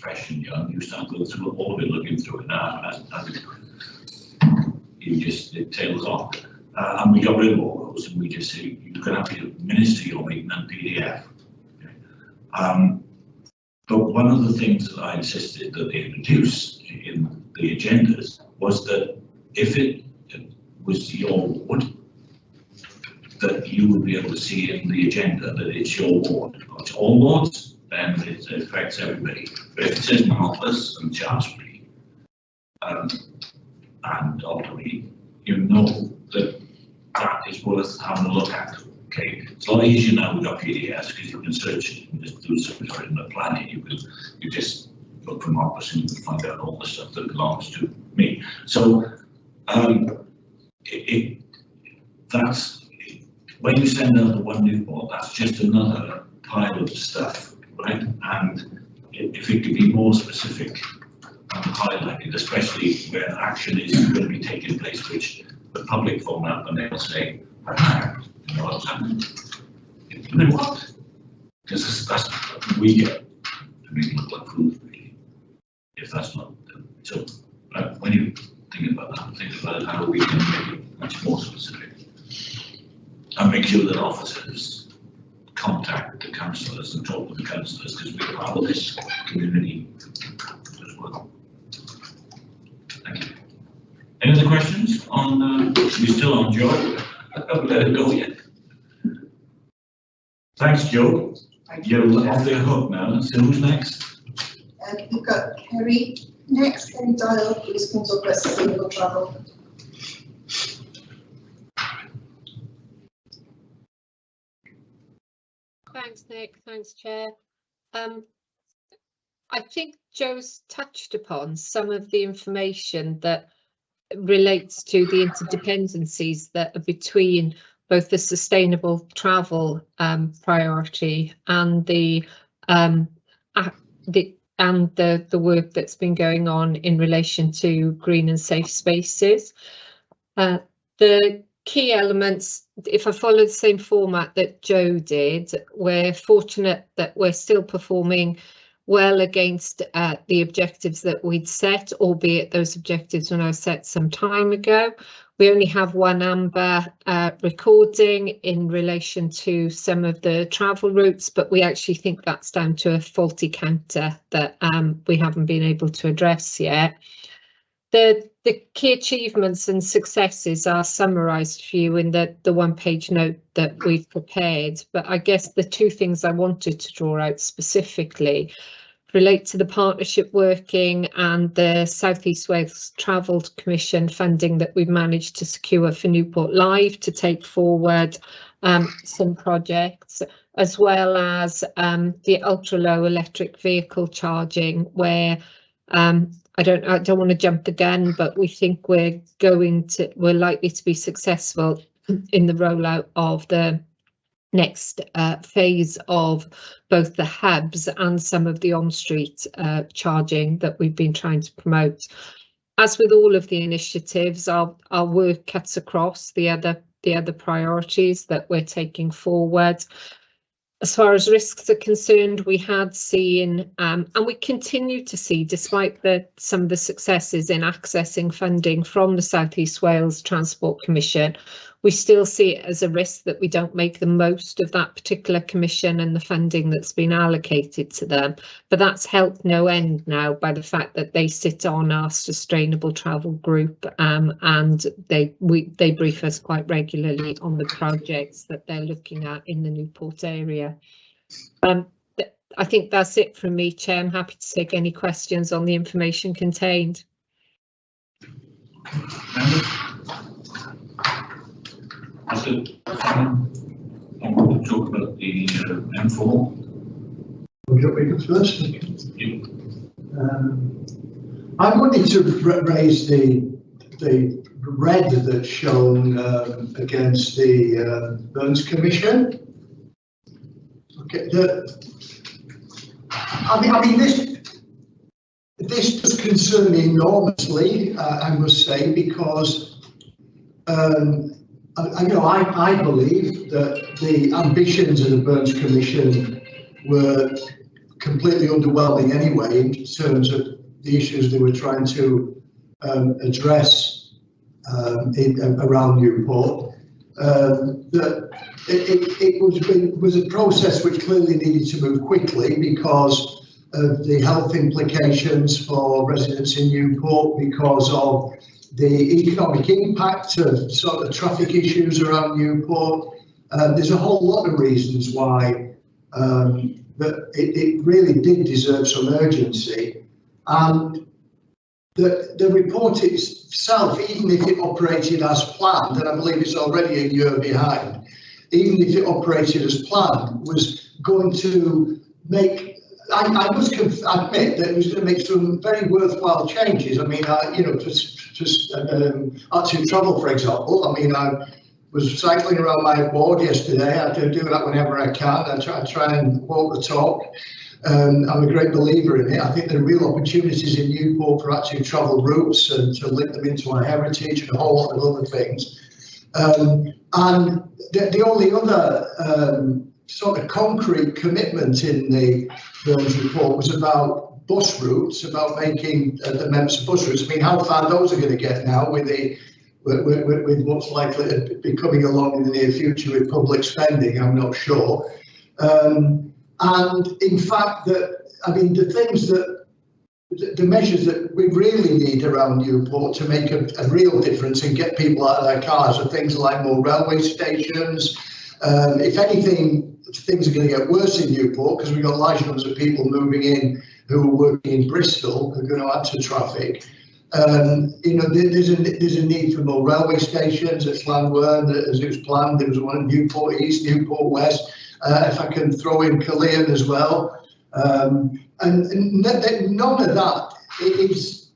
fresh and young, you start going through all of it, looking through it now, it tails off. And we got rid of all those, and we just say, you can have your minutes to your meeting and PDF. But one of the things that I insisted that they introduce in the agendas was that if it was your ward, that you would be able to see in the agenda that it's your ward. If it's all wards, then it affects everybody. But if it says Martha's and Shaftesbury and Alderley, you know that that is worth having a look at. Okay, it's a lot easier now with our PDFs because you can search it and just do a search in the planet. You just look from Office and you can find out all the stuff that belongs to me. So that's when you send out the One Newport, that's just another pile of stuff, right? And if it could be more specific and highlighted, especially where action is going to be taking place, which the public phone up and they'll say, you know what's happening? You know what? Because that's what we get to make it look like fools, really. If that's not done. So when you think about that, think about how we can make it much more specific and make sure that officers contact the councillors and talk to the councillors because we're part of this community as well. Thank you. Any other questions on? You're still on, Joe. I haven't let it go yet. Thanks, Joe. You're off the hook now. So who's next? We've got Kerry next, Kerry Dial, who's going to talk about sustainable travel. Thanks, Nick. Thanks, Chair. I think Joe's touched upon some of the information that relates to the interdependencies that are between both the sustainable travel priority and the work that's been going on in relation to green and safe spaces. The key elements, if I follow the same format that Joe did, we're fortunate that we're still performing well against the objectives that we'd set, albeit those objectives were now set some time ago. We only have one amber recording in relation to some of the travel routes, but we actually think that's down to a faulty counter that we haven't been able to address yet. The key achievements and successes are summarised for you in the one-page note that we've prepared, but I guess the two things I wanted to draw out specifically relate to the partnership working and the South East Wales Travel Commission funding that we've managed to secure for Newport Live to take forward some projects, as well as the ultra-low electric vehicle charging, where I don't want to jump the gun, but we think we're likely to be successful in the rollout of the next phase of both the hubs and some of the on-street charging that we've been trying to promote. As with all of the initiatives, our work cuts across the other priorities that we're taking forward. As far as risks are concerned, we had seen and we continue to see, despite some of the successes in accessing funding from the South East Wales Transport Commission, we still see it as a risk that we don't make the most of that particular commission and the funding that's been allocated to them. But that's helped no end now by the fact that they sit on our sustainable travel group, and they brief us quite regularly on the projects that they're looking at in the Newport area. I think that's it from me, Chair. I'm happy to take any questions on the information contained. After I'm going to talk about the M4. Would you like to go first? Yeah. I wanted to raise the red that's shown against the Burns Commission. Okay, I mean this does concern me enormously, I must say, because I believe that the ambitions of the Burns Commission were completely underwhelming anyway in terms of the issues they were trying to address around Newport. That it was a process which clearly needed to move quickly because of the health implications for residents in Newport, because of the economic impact of sort of traffic issues around Newport. There's a whole lot of reasons why that it really did deserve some urgency. And the report itself, even if it operated as planned, and I believe it's already a year behind, even if it operated as planned, was going to make, I must admit that it was going to make some very worthwhile changes. I mean, just active travel, for example. I mean, I was cycling around my ward yesterday. I do that whenever I can. I try and walk the talk. I'm a great believer in it. I think there are real opportunities in Newport for active travel routes and to link them into our heritage and a whole lot of other things. And the only other sort of concrete commitment in the Burns report was about bus routes, about making the MEMS bus routes. I mean, how far those are going to get now with what's likely to be coming along in the near future with public spending, I'm not sure. And in fact, the things that the measures that we really need around Newport to make a real difference and get people out of their cars are things like more railway stations. If anything, things are going to get worse in Newport because we've got large numbers of people moving in who are working in Bristol who are going to add to traffic. There's a need for more railway stations at Llanwern, as it was planned. There was one at Newport East, Newport West. If I can throw in Caerleon as well. And none of that is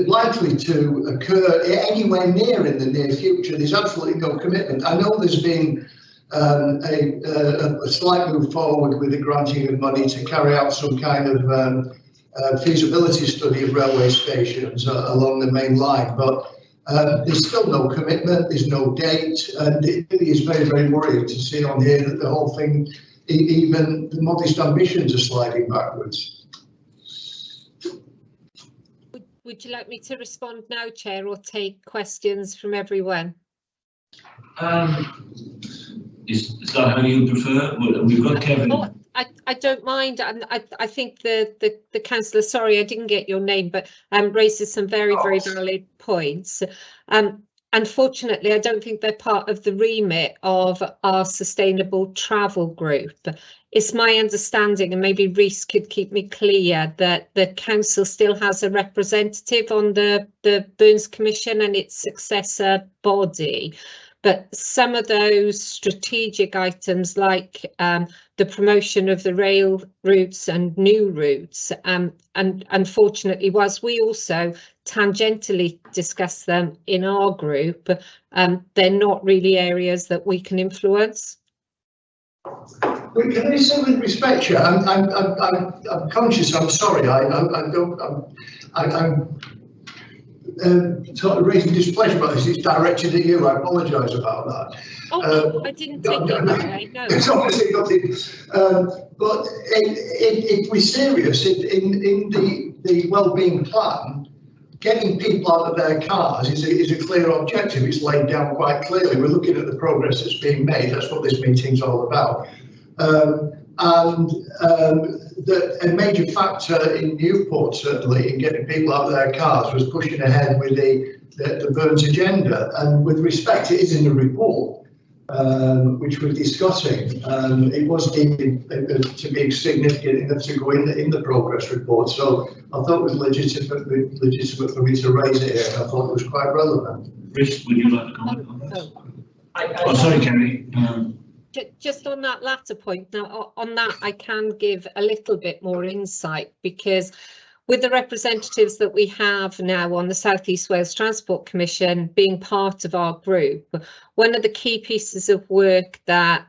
likely to occur anywhere near in the near future. There's absolutely no commitment. I know there's been a slight move forward with the granting of money to carry out some kind of feasibility study of railway stations along the main line, but there's still no commitment, there's no date, and it really is very, very worrying to see on here that the whole thing, even the modest ambitions, are sliding backwards. Would you like me to respond now, Chair, or take questions from everyone? Is that how you prefer? Well, we've got Kevin. Oh, I don't mind. I think the councillor, sorry, I didn't get your name, but raises some very, very valid points. Unfortunately, I don't think they're part of the remit of our sustainable travel group. It's my understanding, and maybe Rhys could keep me clear, that the council still has a representative on the Burns Commission and its successor body. But some of those strategic items, like the promotion of the rail routes and new routes, and unfortunately, whilst we also tangentially discuss them in our group, they're not really areas that we can influence. Well, can I say with respect, Chair, I'm conscious. I'm sorry. I'm sort of raising displeasure about this. It's directed at you. I apologise about that. Oh, no, I didn't take it that way. No. It's obviously nothing. But if we're serious in the wellbeing plan, getting people out of their cars is a clear objective. It's laid down quite clearly. We're looking at the progress that's being made. That's what this meeting's all about. A major factor in Newport, certainly, in getting people out of their cars was pushing ahead with the Burns agenda. And with respect, it is in the report, which we're discussing. It was deemed to be significant enough to go in the progress report. So I thought it was legitimate for me to raise it here. I thought it was quite relevant. Rich, would you like to comment on this? Sorry, Kerry. Just on that latter point, now on that I can give a little bit more insight, because with the representatives that we have now on the South East Wales Transport Commission being part of our group, one of the key pieces of work that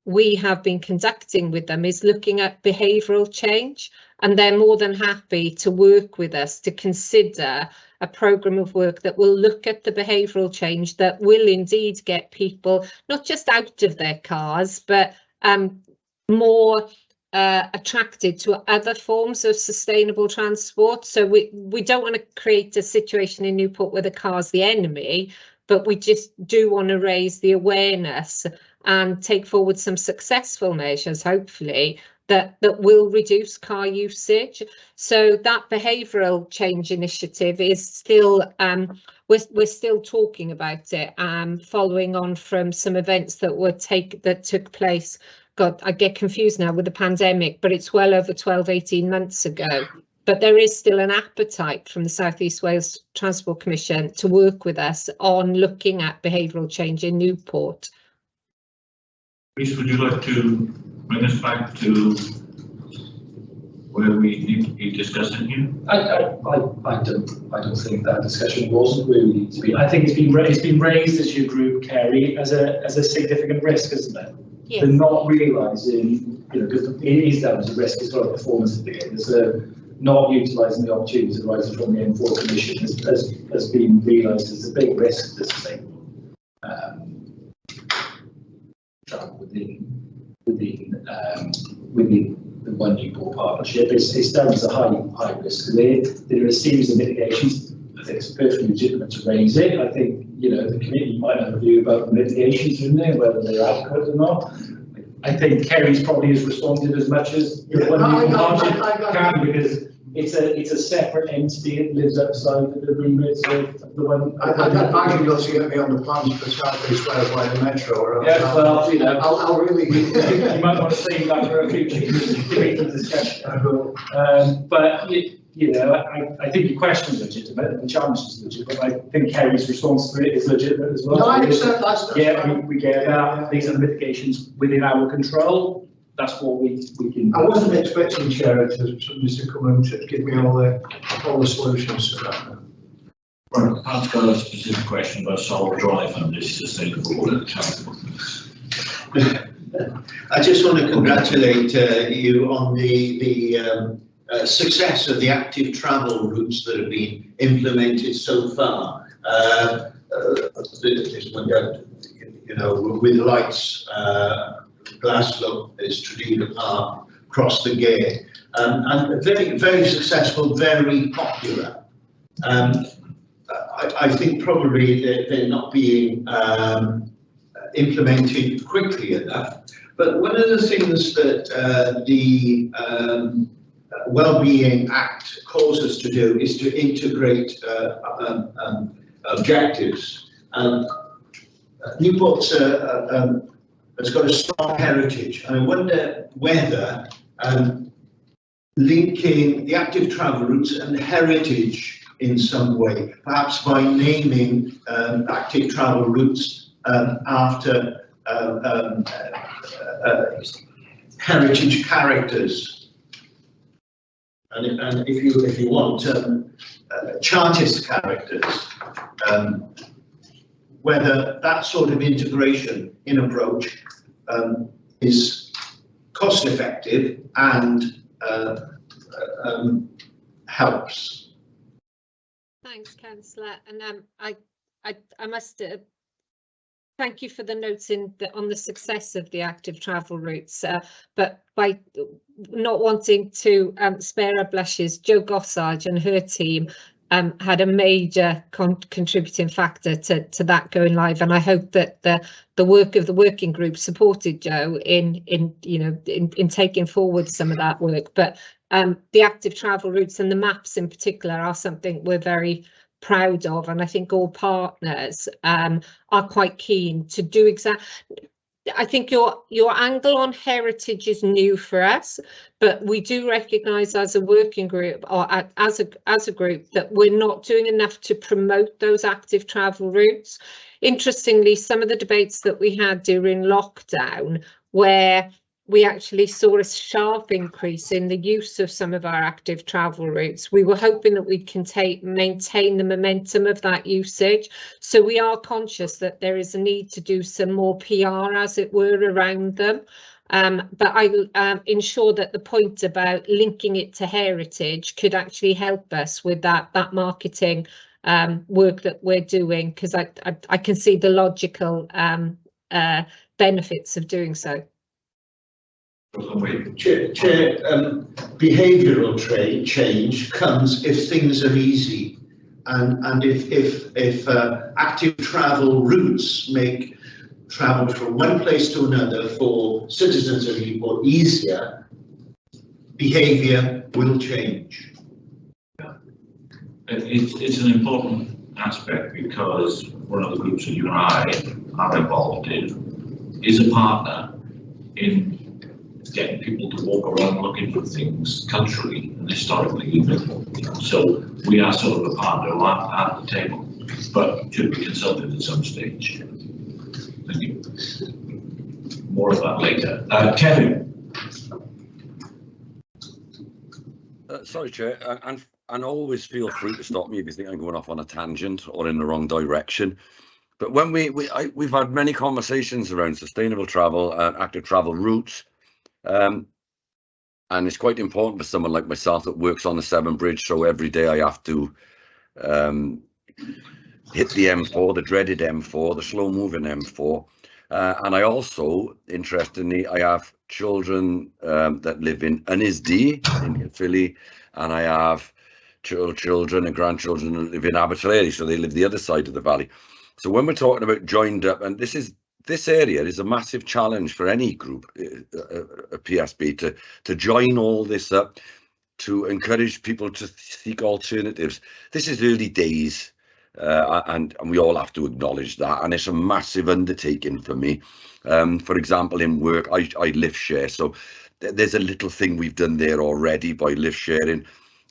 we have been conducting with them is looking at behavioural change, and they're more than happy to work with us to consider a programme of work that will look at the behavioural change that will indeed get people not just out of their cars, but more attracted to other forms of sustainable transport. So we don't want to create a situation in Newport where the car's the enemy, but we just do want to raise the awareness and take forward some successful measures, hopefully, that will reduce car usage. So that behavioural change initiative is still, we're still talking about it, following on from some events that took place. God, I get confused now with the pandemic, but it's well over 12-18 months ago. But there is still an appetite from the South East Wales Transport Commission to work with us on looking at behavioural change in Newport. Rich, would you like to bring us back to where we need to be discussing here? I don't think that discussion wasn't where we need to be. I think it's been raised as your group, Kerry, as a significant risk, isn't it? Yes. They're not realising, because it is down as a risk as well, performance of the game. So not utilising the opportunities arising from the M4 Commission has been realised as a big risk to sustainable travel within the One Newport partnership. It's done as a high risk. There are a series of mitigations. I think it's perfectly legitimate to raise it. I think, the committee might have a view about the mitigations in there, whether they're adequate or not. I think Kerry's probably has responded as much as the One Newport partnership can, because it's a separate entity. It lives outside of the remit of the one. I'd advise you not to get me on the plans for South East Wales by the Metro. Or yeah, well, I'll really. You might want to save that for a future discussion. But I think your question is legitimate and the challenge is legitimate. I think Kerry's response to it is legitimate as well. No, I accept that. Yeah, we get that. These are the mitigations within our control. That's what we can. I wasn't expecting Chair to come and to give me all the solutions to that. Right, Pat's got a specific question about Sol Drive and this sustainable water transport. I just want to congratulate you on the success of the active travel routes that have been implemented so far. This one, with lights. Glasgow is Tredegar Park, across the gate, and very, very successful, very popular. I think probably they're not being implemented quickly enough. But one of the things that the Wellbeing Act calls us to do is to integrate objectives. Newport's has got a strong heritage, and I wonder whether linking the active travel routes and heritage in some way, perhaps by naming active travel routes after heritage characters, and if you want Chartist characters. Whether that sort of integration in approach is cost effective and helps. Thanks, Councillor. And I must thank you for the notes on the success of the active travel routes. But by not wanting to spare her blushes, Jo Gossage and her team had a major contributing factor to that going live, and I hope that the work of the working group supported Joe in taking forward some of that work. But the active travel routes and the maps in particular are something we're very proud of, and I think all partners are quite keen to do exactly. I think your angle on heritage is new for us, but we do recognise as a working group or as a group that we're not doing enough to promote those active travel routes. Interestingly, some of the debates that we had during lockdown, where we actually saw a sharp increase in the use of some of our active travel routes. We were hoping that we can maintain the momentum of that usage. So we are conscious that there is a need to do some more PR, as it were, around them. But I ensure that the point about linking it to heritage could actually help us with that marketing work that we're doing, because I can see the logical benefits of doing so. Chair, behavioural change comes if things are easy, and if active travel routes make travel from one place to another for citizens of Newport easier, behaviour will change. Yeah. It's an important aspect, because one of the groups that you and I are involved in is a partner in getting people to walk around looking for things culturally and historically even. So we are sort of a partner at the table, but should be consulted at some stage. Thank you. More of that later. Kevin. Sorry, Chair, and always feel free to stop me if you think I'm going off on a tangent or in the wrong direction. But when we've had many conversations around sustainable travel and active travel routes. And it's quite important for someone like myself that works on the Severn Bridge, so every day I have to hit the M4, the dreaded M4, the slow-moving M4, and I also, interestingly, I have children that live in Unisd in Philly, and I have children and grandchildren that live in Abertillery, so they live the other side of the valley. So when we're talking about joined up, and this area is a massive challenge for any group, a PSB, to join all this up, to encourage people to seek alternatives. This is early days, and we all have to acknowledge that, and it's a massive undertaking for me. For example, in work, I lift share, so there's a little thing we've done there already by lift sharing,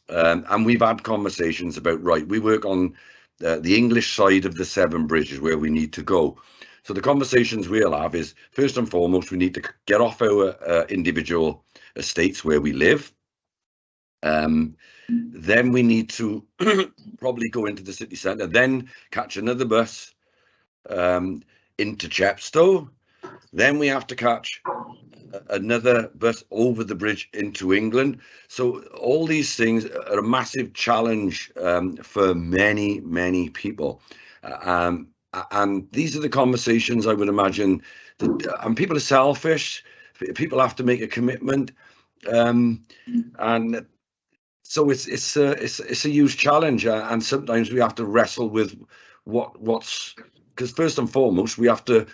and we've had conversations about, right, we work on the English side of the Severn Bridges where we need to go. So the conversations we'll have is, first and foremost, we need to get off our individual estates where we live. Then we need to probably go into the city centre, then catch another bus into Chepstow. Then we have to catch another bus over the bridge into England. So all these things are a massive challenge for many, many people. And these are the conversations I would imagine that, and people are selfish, people have to make a commitment, and so it's a huge challenge, and sometimes we have to wrestle with what's, because first and foremost we have to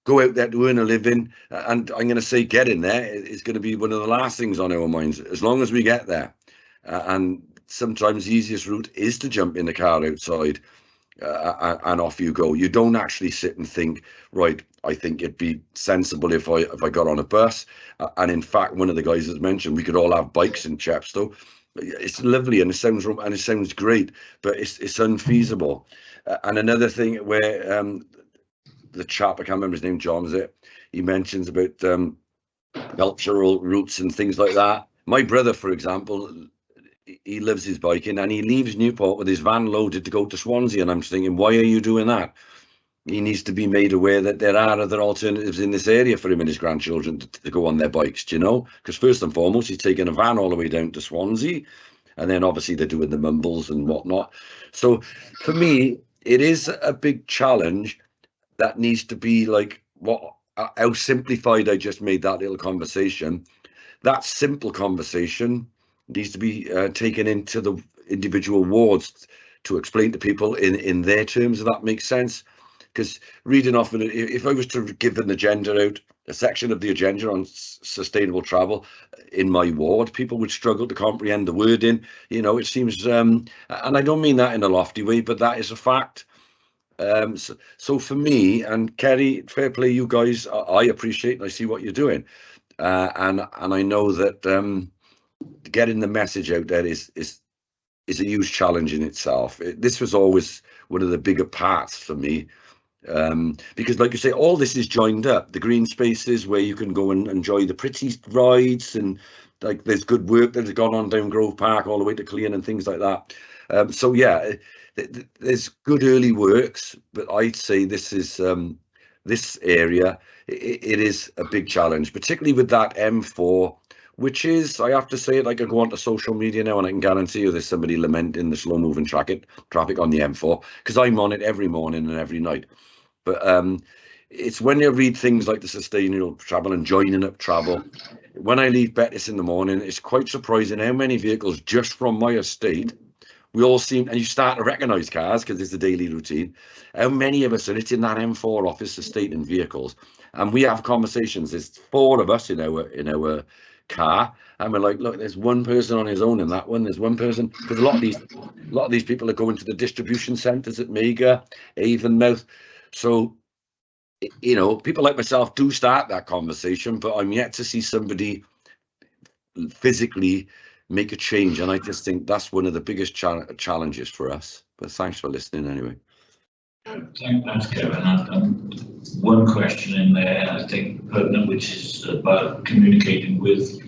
go out there to earn a living, and I'm going to say getting there is going to be one of the last things on our minds as long as we get there, and sometimes the easiest route is to jump in the car outside. And off you go. You don't actually sit and think, right, I think it'd be sensible if I got on a bus. And in fact, one of the guys has mentioned we could all have bikes in Chepstow. It's lovely and it sounds great, but it's unfeasible. And another thing where the chap, I can't remember his name, John, is it? He mentions about cultural routes and things like that. My brother, for example, he lives his biking and he leaves Newport with his van loaded to go to Swansea, and I'm thinking, why are you doing that? He needs to be made aware that there are other alternatives in this area for him and his grandchildren to go on their bikes, do you know? Because first and foremost, he's taking a van all the way down to Swansea, and then obviously they're doing the mumbles and whatnot. So for me, it is a big challenge that needs to be like how simplified I just made that little conversation. That simple conversation needs to be taken into individual wards to explain to people in their terms, if that makes sense. Because reading off, if I was to give an agenda out, a section of the agenda on sustainable travel in my ward, people would struggle to comprehend the wording. You know, it seems, and I don't mean that in a lofty way, but that is a fact. So for me, and Kerry, fair play, you guys, I appreciate and I see what you're doing, and I know that getting the message out there is a huge challenge in itself. This was always one of the bigger parts for me. Because like you say, all this is joined up. The green spaces where you can go and enjoy the pretty rides, and like there's good work that has gone on down Grove Park all the way to Clean and things like that. So yeah, there's good early works, but I'd say this is this area, it is a big challenge, particularly with that M4, which is, I have to say it, like I go onto social media now and I can guarantee you there's somebody lamenting the slow moving traffic on the M4, because I'm on it every morning and every night. But it's when you read things like the sustainable travel and joining up travel. When I leave Bettis in the morning, it's quite surprising how many vehicles just from my estate, we all seem, and you start to recognise cars because it's a daily routine, how many of us are in that M4 office estate in vehicles. And we have conversations. There's 4 of us in our car, and we're like, look, there's one person on his own in that one, there's one person, because a lot of these people are going to the distribution centres at Mega, Avonmouth. So, you know, people like myself do start that conversation, but I'm yet to see somebody physically make a change. And I just think that's one of the biggest challenges for us. But thanks for listening anyway. Thanks, Kevin. And one question in there, I think, pertinent, which is about communicating with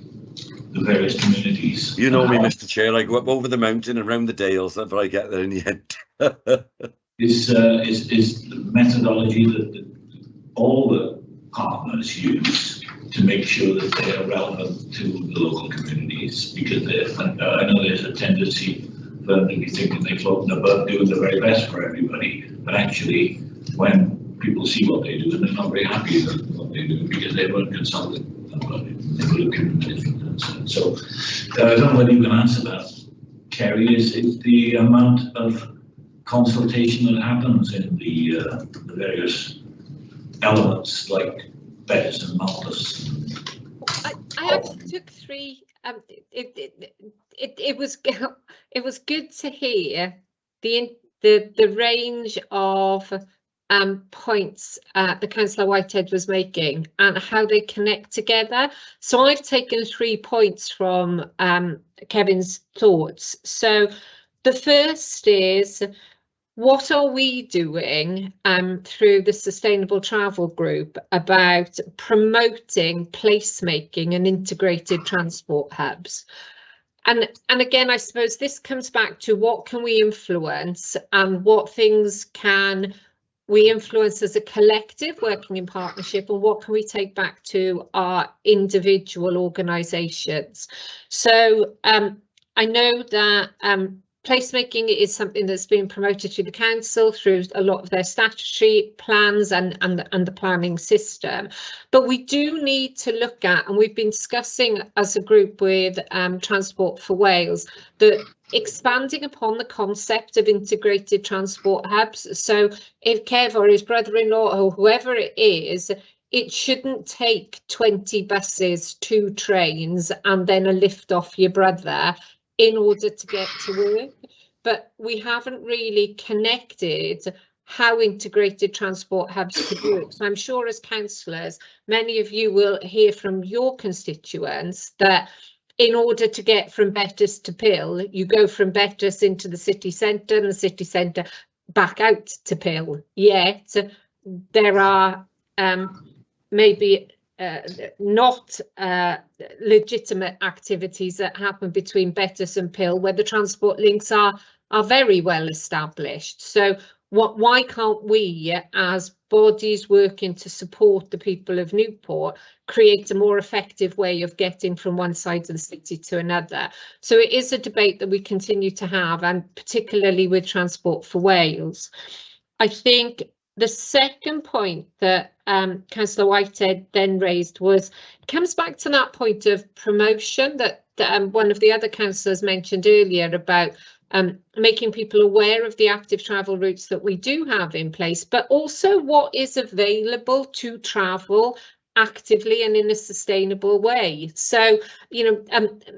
the various communities. You know me, Mr. Chair, I go up over the mountain and round the dales, but I get there in the end. Is the methodology that all the partners use to make sure that they are relevant to the local communities, because I know there's a tendency for them to be thinking they're floating above doing the very best for everybody, but actually when people see what they do, they're not very happy with what they do because they weren't consulted about it. They would have given a different answer. So I don't know whether you can answer that, Kerry. Is the amount of consultation that happens in the various elements like Bettis and Malthus? I actually took 3. It was good to hear the range of points the Councillor Whitehead was making and how they connect together. So I've taken 3 points from Kevin's thoughts. So the first is, what are we doing through the Sustainable Travel Group about promoting placemaking and integrated transport hubs? And again, I suppose this comes back to what can we influence and what things can we influence as a collective working in partnership, and what can we take back to our individual organisations. So I know that placemaking is something that's been promoted through the council through a lot of their statutory plans and the planning system. But we do need to look at, and we've been discussing as a group with Transport for Wales, that expanding upon the concept of integrated transport hubs. So if Kev or his brother-in-law or whoever it is, it shouldn't take 20 buses, 2 trains and then a lift off your brother in order to get to work. But we haven't really connected how integrated transport hubs could work. So I'm sure as councillors, many of you will hear from your constituents that in order to get from Bettis to Pill, you go from Bettis into the city centre and the city centre back out to Pill. Yet there are maybe not legitimate activities that happen between Bettis and Pill where the transport links are very well established. So why can't we, as bodies working to support the people of Newport, create a more effective way of getting from one side of the city to another? So it is a debate that we continue to have, and particularly with Transport for Wales. I think the second point that Councillor Whitehead then raised comes back to that point of promotion that one of the other councillors mentioned earlier about making people aware of the active travel routes that we do have in place, but also what is available to travel actively and in a sustainable way. So,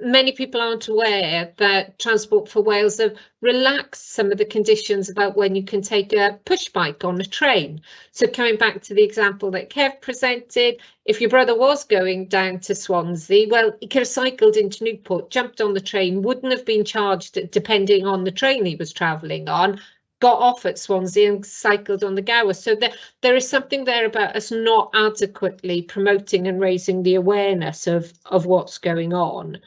many people aren't aware that Transport for Wales have relaxed some of the conditions about when you can take a push bike on a train. So coming back to the example that Kev presented, if your brother was going down to Swansea, well, he could have cycled into Newport, jumped on the train, wouldn't have been charged depending on the train he was travelling on, got off at Swansea and cycled on the Gower. So there is something there about us not adequately promoting and raising the awareness of what's going on.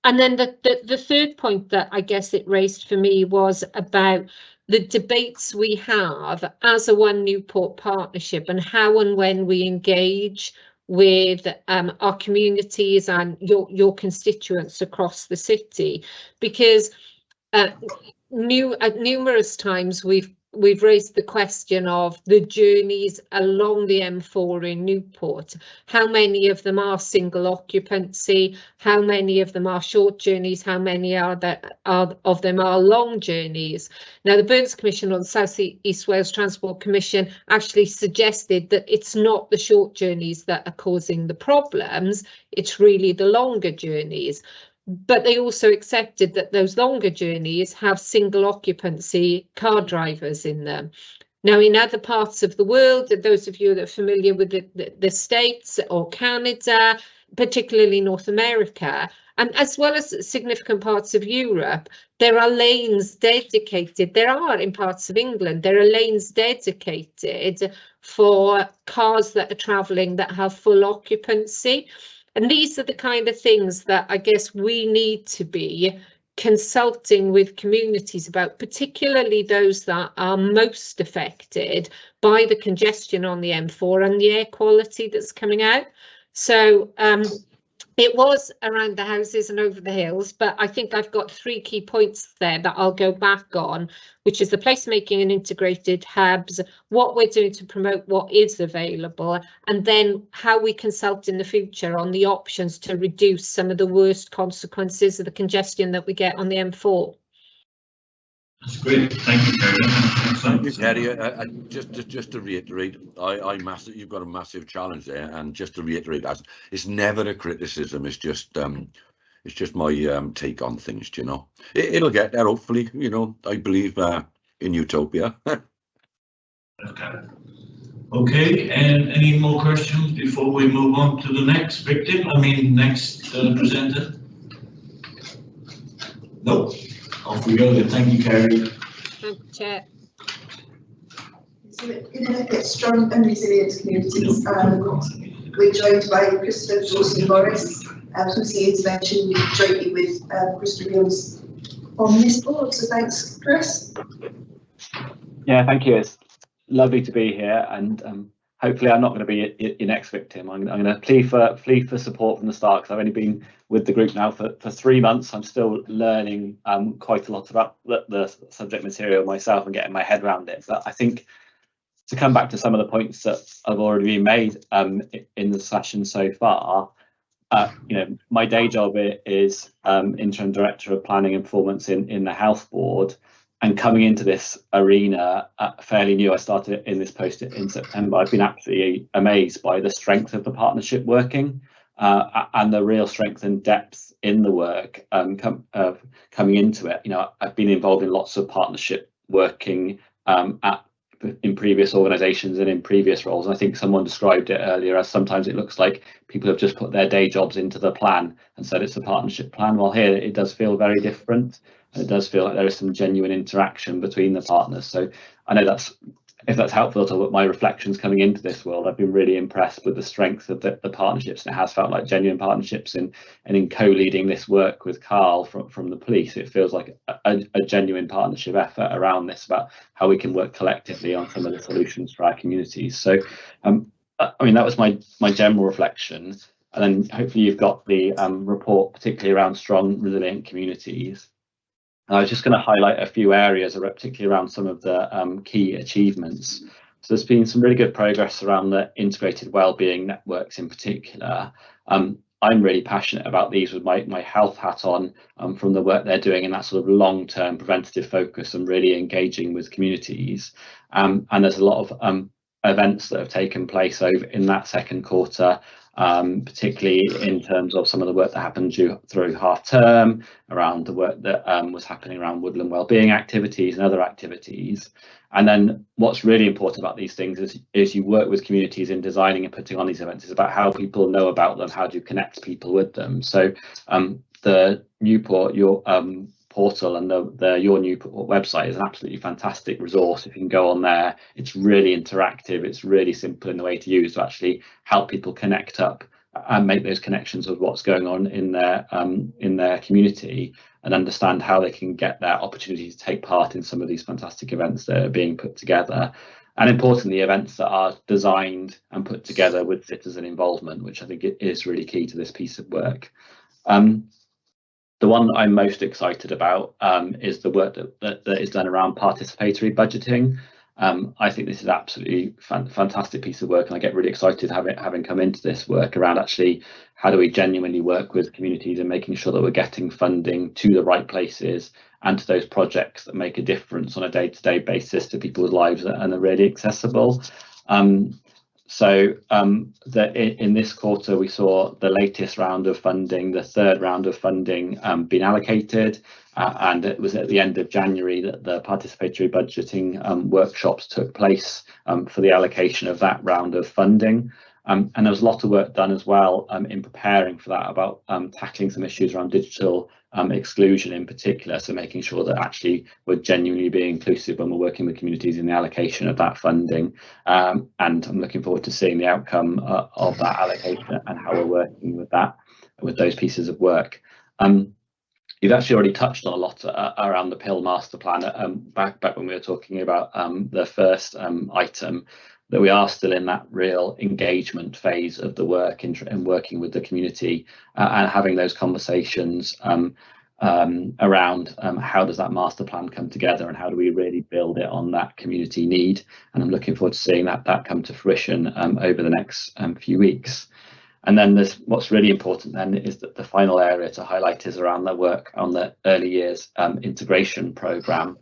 And then the third point that I guess it raised for me was about the debates we have as a One Newport partnership and how and when we engage with our communities and your constituents across the city, because numerous times we've raised the question of the journeys along the M4 in Newport. How many of them are single occupancy? How many of them are short journeys? How many of them are long journeys? Now, the Burns Commission on the South East Wales Transport Commission actually suggested that it's not the short journeys that are causing the problems, it's really the longer journeys. But they also accepted that those longer journeys have single occupancy car drivers in them. Now, in other parts of the world, those of you that are familiar with the States or Canada, particularly North America, and as well as significant parts of Europe, there are lanes dedicated. There are in parts of England, there are lanes dedicated for cars that are travelling that have full occupancy. And these are the kind of things that I guess we need to be consulting with communities about, particularly those that are most affected by the congestion on the M4 and the air quality that's coming out. So it was around the houses and over the hills, but I think I've got 3 key points there that I'll go back on, which is the placemaking and integrated hubs, what we're doing to promote what is available, and then how we consult in the future on the options to reduce some of the worst consequences of the congestion that we get on the M4. That's great. Thank you, Terry. Terry, just to reiterate, you've got a massive challenge there, and just to reiterate, it's never a criticism. It's just my take on things. You know, it'll get there. Hopefully, you know, I believe in utopia. Okay, and any more questions before we move on to the next victim? Next presenter. No. Off we go then. Thank you, Kerry. Thank you, Chair. So in a strong and resilient communities, we're joined by Christopher Dawson-Morris, who's the intervention jointly with Chris Williams on this board. So thanks, Chris. Yeah, thank you. It's lovely to be here, and hopefully I'm not going to be your next victim. I'm going to plead for support from the start, because I've only been with the group now for 3 months. I'm still learning quite a lot about the subject material myself and getting my head around it. But I think to come back to some of the points that have already been made in the session so far, my day job is interim director of planning and performance in the health board. And coming into this arena fairly new, I started in this post in September. I've been absolutely amazed by the strength of the partnership working and the real strength and depth in the work coming into it. I've been involved in lots of partnership working in previous organisations and in previous roles. And I think someone described it earlier as sometimes it looks like people have just put their day jobs into the plan and said it's a partnership plan. Well, here it does feel very different. It does feel like there is some genuine interaction between the partners. So I know if that's helpful to my reflections coming into this world, I've been really impressed with the strength of the partnerships, and it has felt like genuine partnerships. And in co-leading this work with Carl from the police, it feels like a genuine partnership effort around this, about how we can work collectively on some of the solutions for our communities. So that was my general reflection. And then hopefully you've got the report, particularly around strong, resilient communities. I was just going to highlight a few areas, particularly around some of the key achievements. So there's been some really good progress around the integrated wellbeing networks in particular. I'm really passionate about these with my health hat on, from the work they're doing in that sort of long-term preventative focus and really engaging with communities. And there's a lot of events that have taken place over in that second quarter, particularly in terms of some of the work that happened through half term, around the work that was happening around woodland wellbeing activities and other activities. And then what's really important about these things is you work with communities in designing and putting on these events. It's about how people know about them, how do you connect people with them. So the Newport, your portal and the Your Newport website is an absolutely fantastic resource. If you can go on there, it's really interactive, it's really simple in the way to use to actually help people connect up and make those connections with what's going on in their community, and understand how they can get that opportunity to take part in some of these fantastic events that are being put together. And importantly, events that are designed and put together with citizen involvement, which I think is really key to this piece of work. The one that I'm most excited about is the work that is done around participatory budgeting. I think this is absolutely fantastic piece of work, and I get really excited having come into this work around actually how do we genuinely work with communities and making sure that we're getting funding to the right places and to those projects that make a difference on a day-to-day basis to people's lives and are really accessible. So in this quarter, we saw the latest round of funding, the third round of funding being allocated, and it was at the end of January that the participatory budgeting workshops took place for the allocation of that round of funding. And there was a lot of work done as well in preparing for that, about tackling some issues around digital exclusion in particular, so making sure that actually we're genuinely being inclusive when we're working with communities in the allocation of that funding. And I'm looking forward to seeing the outcome of that allocation and how we're working with that, with those pieces of work. You've actually already touched on a lot around the PIL master plan back when we were talking about the first item, that we are still in that real engagement phase of the work in working with the community and having those conversations around how does that master plan come together and how do we really build it on that community need. And I'm looking forward to seeing that come to fruition over the next few weeks. And then what's really important then is that the final area to highlight is around the work on the early years integration programme,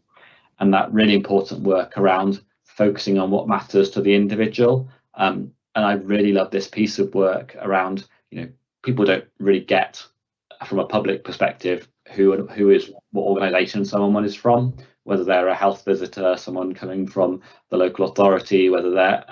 and that really important work around focusing on what matters to the individual. And I really love this piece of work around, people don't really get from a public perspective who is what organisation someone is from, whether they're a health visitor, someone coming from the local authority, whether they're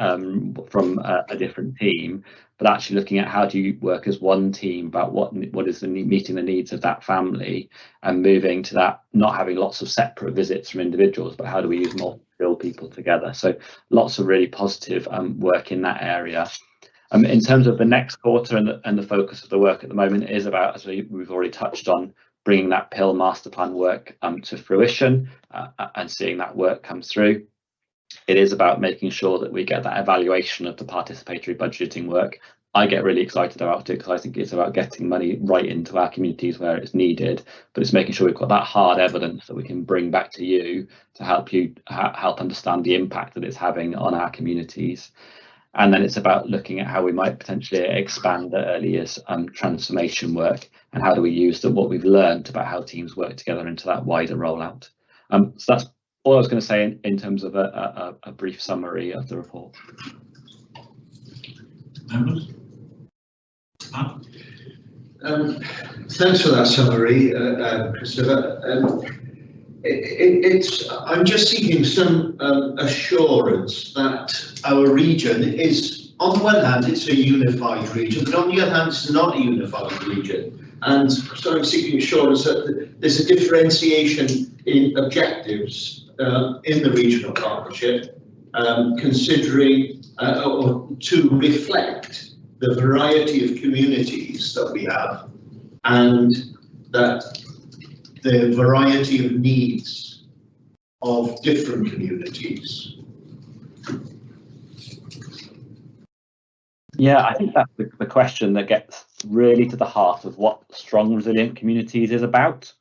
from a different team, but actually looking at how do you work as one team about what is meeting the needs of that family, and moving to that, not having lots of separate visits from individuals, but how do we use more build people together. So lots of really positive work in that area. In terms of the next quarter and the focus of the work at the moment is about, as we've already touched on, bringing that PIL master plan work to fruition and seeing that work come through. It is about making sure that we get that evaluation of the participatory budgeting work. I get really excited about it because I think it's about getting money right into our communities where it's needed, but it's making sure we've got that hard evidence that we can bring back to you to help you help understand the impact that it's having on our communities. And then it's about looking at how we might potentially expand the early years transformation work, and how do we use what we've learned about how teams work together into that wider rollout. So that's all I was going to say in terms of a brief summary of the report. Members? Thanks for that summary, Christopher. I'm just seeking some assurance that our region is, on the one hand, it's a unified region, but on the other hand, it's not a unified region. And so I'm seeking assurance that there's a differentiation in objectives in the regional partnership, considering or to reflect the variety of communities that we have, and that the variety of needs of different communities. Yeah, I think that's the question that gets really to the heart of what strong, resilient communities is about,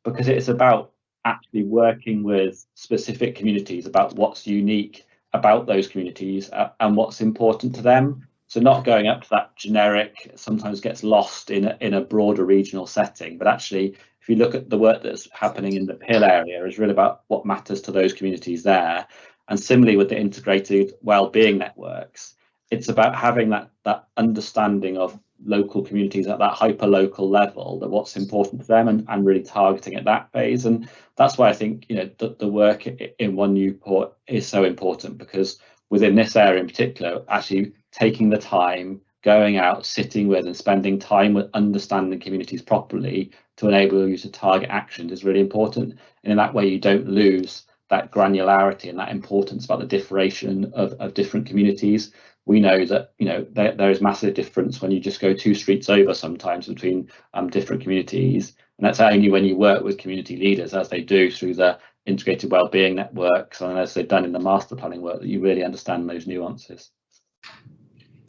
because it's about actually working with specific communities about what's unique about those communities and what's important to them. So not going up to that generic sometimes gets lost in a broader regional setting, but actually, if you look at the work that's happening in the Pill area, is really about what matters to those communities there. And similarly with the integrated wellbeing networks, it's about having that understanding of local communities at that hyper local level, that what's important to them, and really targeting at that phase. And that's why I think, you know, the work in One Newport is so important, because within this area in particular, actually taking the time, going out, sitting with and spending time with understanding communities properly to enable you to target actions is really important. And in that way, you don't lose that granularity and that importance about the differentiation of different communities. We know that, you know, there is massive difference when you just go 2 streets over sometimes between different communities. And that's only when you work with community leaders, as they do through the integrated wellbeing networks and as they've done in the master planning work, that you really understand those nuances.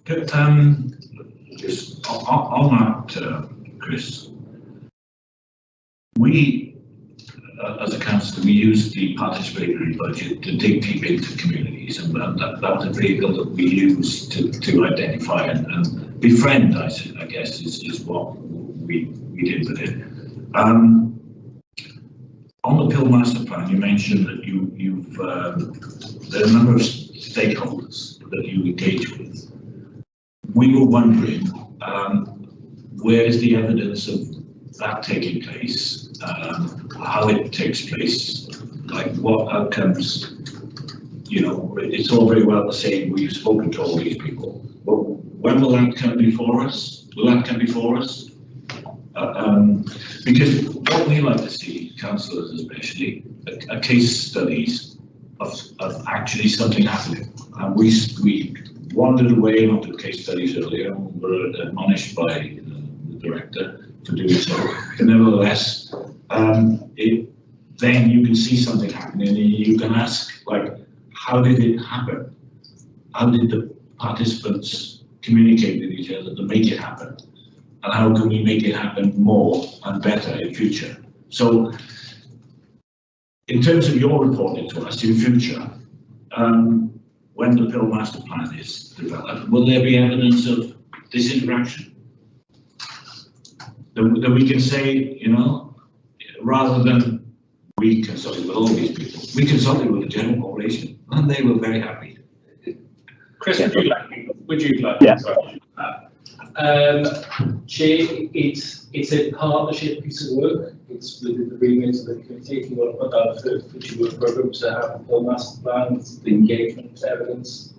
Just on that, Chris, we, as a council, we use the participatory budget to dig deep into communities, and that was a vehicle that we use to identify and befriend, I guess, is what we did with it. On the Pill Master Plan, you mentioned that there are a number of stakeholders that you engage with. We were wondering, where is the evidence of that taking place? How it takes place, like what outcomes, you know, it's all very well to say we've spoken to all these people, but when will that come before us? Will that come before us? Because what we like to see, councillors especially, are case studies of actually something happening. And we wandered away onto case studies earlier, and we were admonished by the director for doing so. But nevertheless, then you can see something happening and you can ask, like, how did it happen? How did the participants communicate with each other to make it happen? And how can we make it happen more and better in future? So in terms of your reporting to us in future, when the Pill Master Plan is developed, will there be evidence of this interaction? That we can say, you know, rather than we consulted with all these people, we consulted with the general population, and they were very happy. Chris, Yeah. would you like Yeah. Chair, it's a partnership piece of work. It's within the remit of the committee. If you want to put down a future work programme to have the Pill Master Plan, the engagement evidence,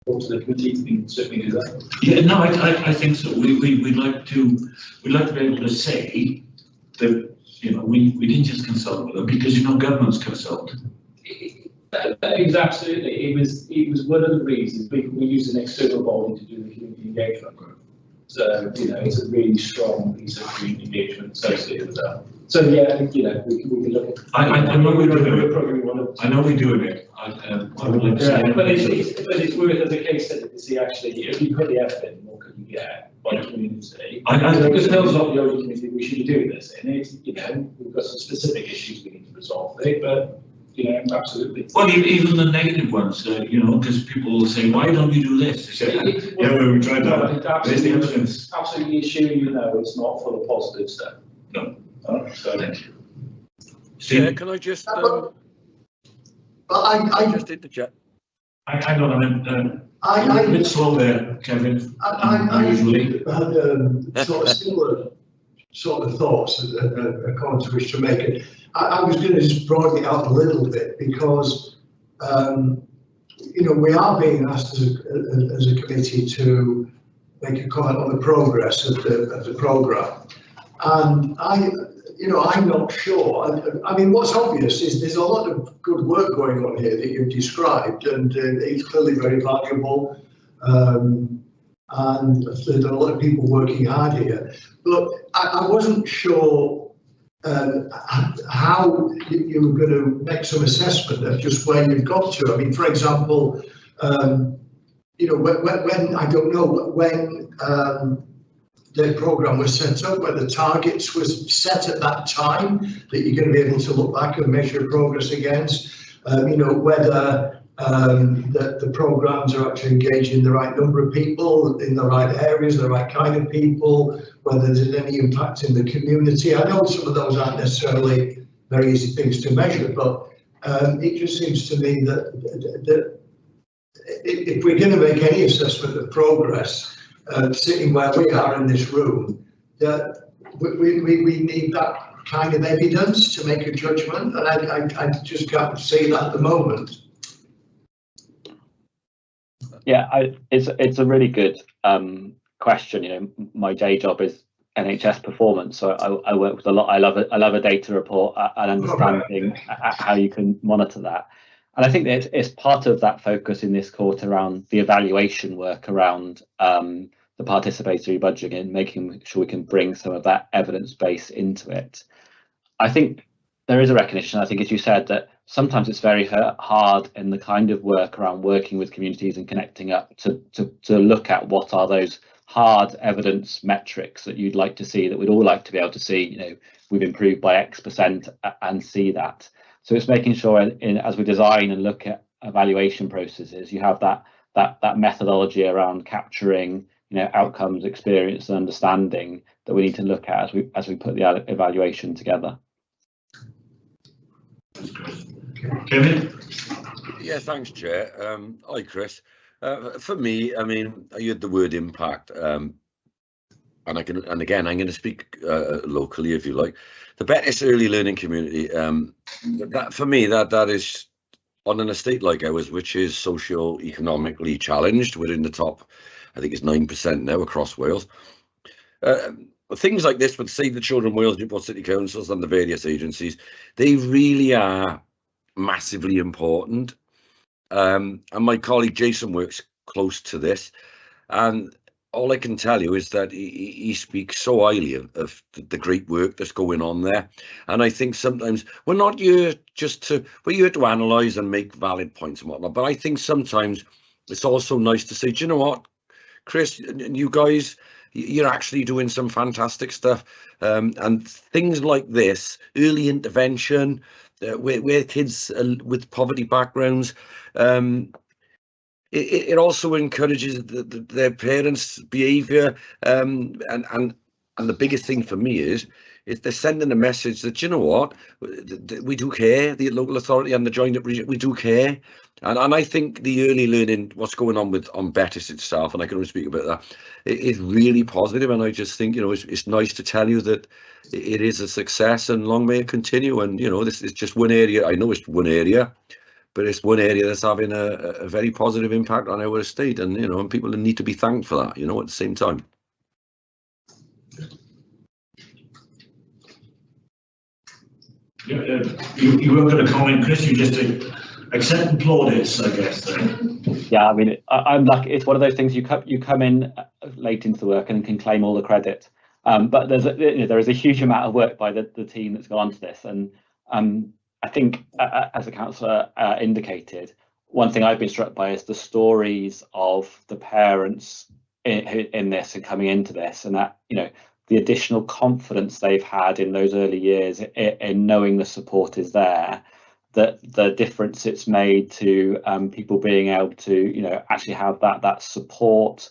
or to the committee, we can certainly do that. Yeah, no, I think so. We'd like to be able to say that, you know, we didn't just consult with them, because, you know, governments consult. Absolutely. It was one of the reasons we used an external body to do the community engagement group. So, you know, it's a really strong piece of community engagement associated with that. So yeah, you know, we can look at. I know we're doing it. Probably one of. I know we're doing it. I would like to see Yeah, but evidence it's worth as a case study to see actually if you put the effort in, what could you get by community? I Because Bill's not the only community we should be doing this in. It's, you know, we've got some specific issues we need to resolve there, but you know, absolutely. Well, even the negative ones, you know, because people will say, why don't we do this? They say, yeah, well, we tried that. Where's the evidence? Absolutely assure you know it's not full of positive stuff. No. So Thank you. Yeah, Steve, can I just I just interject? hang on a minute. A bit slow there, Kevin. Usually. had sort of similar sort of thoughts and comments I wish to make. And I was going to just broaden it out a little bit because, you know, we are being asked as a committee to make a comment on the progress of the programme. And I'm not sure. I mean, what's obvious is there's a lot of good work going on here that you've described, and it's clearly very valuable. And there's a lot of people working hard here. But I wasn't sure how you were going to make some assessment of just where you've got to. I mean, for example, you know, when I don't know when the programme was set up, whether targets was set at that time that you're going to be able to look back and measure progress against, you know, whether that the programmes are actually engaging the right number of people in the right areas, the right kind of people, whether there's any impact in the community. I know some of those aren't necessarily very easy things to measure, but it just seems to me that if we're going to make any assessment of progress, sitting where we are in this room, that we need that kind of evidence to make a judgment, and I just can't see that at the moment. Yeah, it's a really good question. You know, my day job is NHS performance, so I work with a lot. I love a data report and understanding how you can monitor that. And I think that it's part of that focus in this quarter around the evaluation work around the participatory budgeting and making sure we can bring some of that evidence base into it. I think there is a recognition, I think, as you said, that sometimes it's very hard in the kind of work around working with communities and connecting up to look at what are those hard evidence metrics that you'd like to see, that we'd all like to be able to see, you know, we've improved by X% and see that. So it's making sure as we design and look at evaluation processes, you have that methodology around capturing, you know, outcomes, experience and understanding that we need to look at as we put the evaluation together. That's Chris. Kevin? Yeah, thanks, Chair. Hi, Chris. For me, I mean, I heard the word impact, and again, I'm going to speak locally, if you like. The Bettis early learning community, that for me, that is on an estate like ours, which is socio-economically challenged. We're in the top, I think it's 9% now across Wales. Things like this would Save the Children Wales, Newport City Councils and the various agencies, they really are massively important. And my colleague Jason works close to this, and all I can tell you is that he speaks so highly of the great work that's going on there. And I think sometimes we're not here we're here to analyse and make valid points and whatnot, but I think sometimes it's also nice to say, do you know what, Chris, and you guys, you're actually doing some fantastic stuff, and things like this, early intervention, where kids with poverty backgrounds, it also encourages their parents' behaviour, and the biggest thing for me is they're sending a message that, you know what, we do care, the local authority and the joint up region, we do care. And I think the early learning, what's going on Bettis itself, and I can only speak about that, it is really positive. And I just think, you know, it's nice to tell you that it is a success and long may it continue. And, you know, this is just one area. I know it's one area, but it's one area that's having a very positive impact on our estate. And, you know, and people need to be thanked for that, you know, at the same time. You weren't going to comment, Chris, you just accept and plaudits, I guess. Yeah, I mean, I'm lucky. It's one of those things you come in late into the work and can claim all the credit. But there is a huge amount of work by the team that's gone into this. And I think, as the councillor indicated, one thing I've been struck by is the stories of the parents in this and coming into this, and that, you know, the additional confidence they've had in those early years in knowing the support is there, that the difference it's made to people being able to, you know, actually have that support,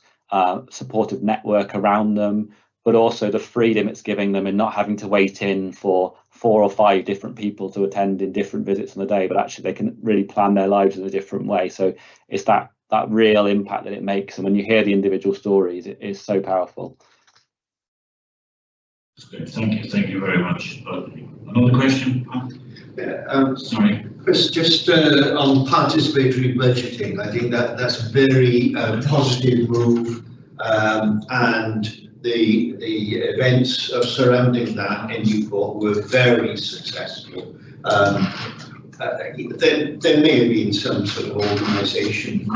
supportive network around them, but also the freedom it's giving them in not having to wait in for 4 or 5 different people to attend in different visits on the day, but actually they can really plan their lives in a different way. So it's that real impact that it makes, and when you hear the individual stories, it is so powerful. Thank you very much. Another question? Sorry. Chris, just on participatory budgeting, I think that's a very positive move, and the events surrounding that in Newport were very successful. There may have been some sort of organisation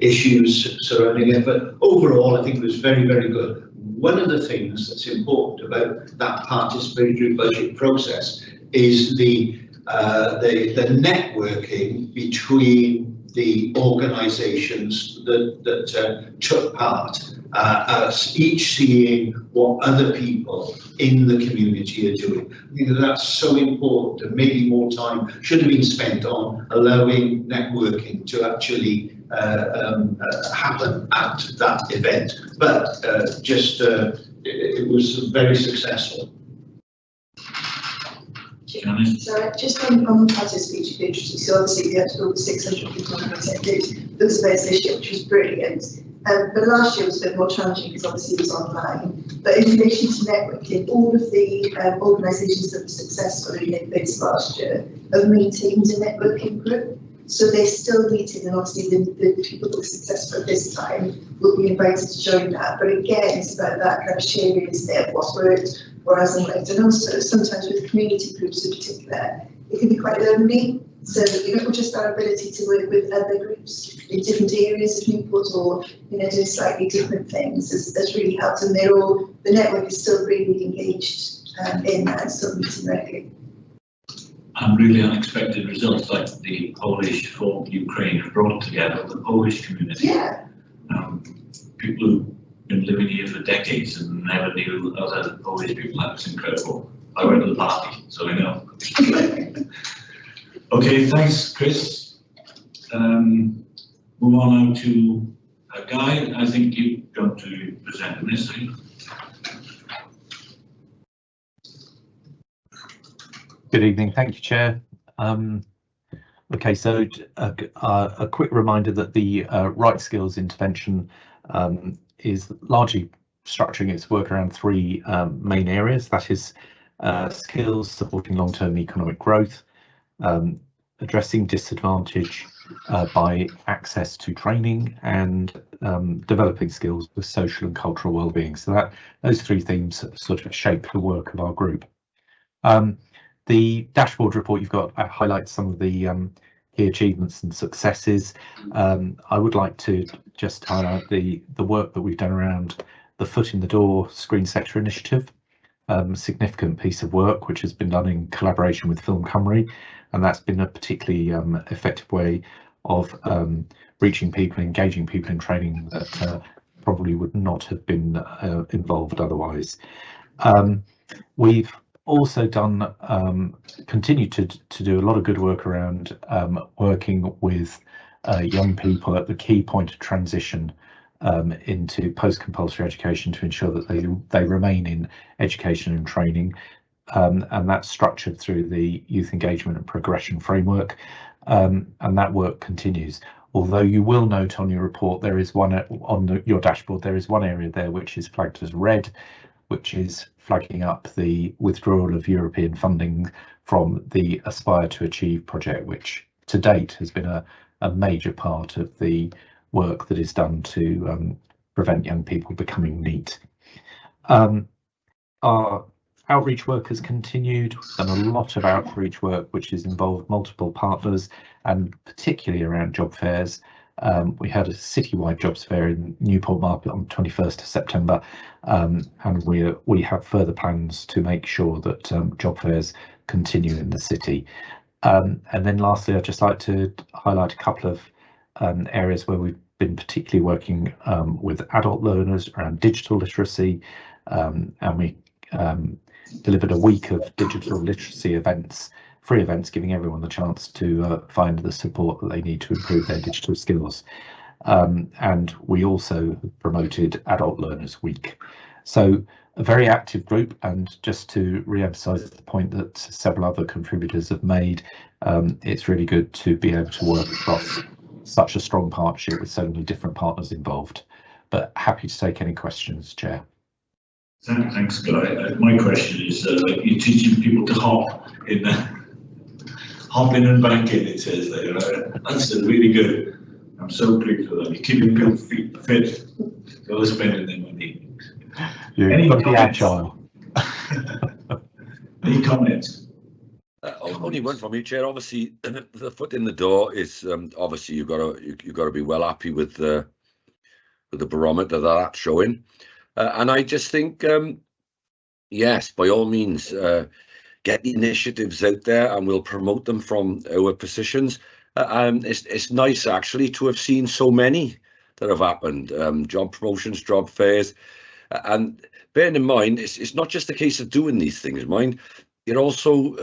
issues surrounding it, but overall I think it was very, very good. One of the things that's important about that participatory budget process is the networking between the organisations that took part, us each seeing what other people in the community are doing. I think that's so important, and maybe more time should have been spent on allowing networking to actually happen at that event. But it was very successful. So just on the part of speech literacy, so obviously we had over 600 people attended. There was events this year, which was brilliant. But last year was a bit more challenging because obviously it was online. But in relation to networking, all of the organisations that were successful in events last year have maintained a networking group. So they're still meeting, and obviously the people that were successful this time will be invited to join that. But again, it's about that kind of sharing, isn't it, of what's worked, what hasn't worked. And also sometimes with community groups in particular, it can be quite lonely. So, not just our ability to work with other groups in different areas of Newport, or, doing slightly different things has really helped. And the network is still really engaged in that, and still meeting regularly. And really unexpected results, like the Polish for Ukraine have brought together the Polish community. Yeah. People who've been living here for decades and never knew other Polish people. That was incredible. I went to the party, so I know. Okay, thanks, Chris. Move on now to Guy. I think you're going to present this, are you? Good evening. Thank you, Chair. Okay, so a quick reminder that the Right Skills intervention is largely structuring its work around three main areas. That is skills supporting long-term economic growth, addressing disadvantage by access to training, and developing skills with social and cultural well-being. So those three themes sort of shape the work of our group. The dashboard report you've got highlights some of the key achievements and successes. I would like to just highlight the work that we've done around the Foot in the Door Screen Sector Initiative. Significant piece of work which has been done in collaboration with Film Cymru, and that's been a particularly effective way of reaching people, engaging people in training that probably would not have been involved otherwise. We've also done continue to do a lot of good work around working with young people at the key point of transition into post-compulsory education to ensure that they remain in education and training, and that's structured through the Youth Engagement and Progression Framework, and that work continues. Although you will note on your report, there is one on your dashboard, there is one area there which is flagged as red, which is flagging up the withdrawal of European funding from the Aspire to Achieve project, which to date has been a major part of the work that is done to prevent young people becoming NEET. Our outreach work has continued, done a lot of outreach work which has involved multiple partners, and particularly around job fairs. We had a citywide jobs fair in Newport Market on 21st of September, and we have further plans to make sure that job fairs continue in the city. And then lastly, I'd just like to highlight a couple of areas where we've been particularly working with adult learners around digital literacy, and we delivered a week of digital literacy events, free events, giving everyone the chance to find the support that they need to improve their digital skills. And we also promoted Adult Learners Week. So a very active group, and just to re-emphasise the point that several other contributors have made, it's really good to be able to work across such a strong partnership with so many different partners involved. But happy to take any questions, Chair. Thanks, Guy. My question is, you're teaching people to hop in and back in, it says there. That's really good. I'm so pleased for that. You're keeping people fit, they're spending their money. You've got to be agile. Any comments? Only one from you, Chair. Obviously, the foot in the door is obviously you've got to be well happy with the barometer that's showing. And I just think, yes, by all means, get the initiatives out there and we'll promote them from our positions. It's nice actually to have seen so many that have happened. Job promotions, job fairs, and bearing in mind, it's not just a case of doing these things, mind. It also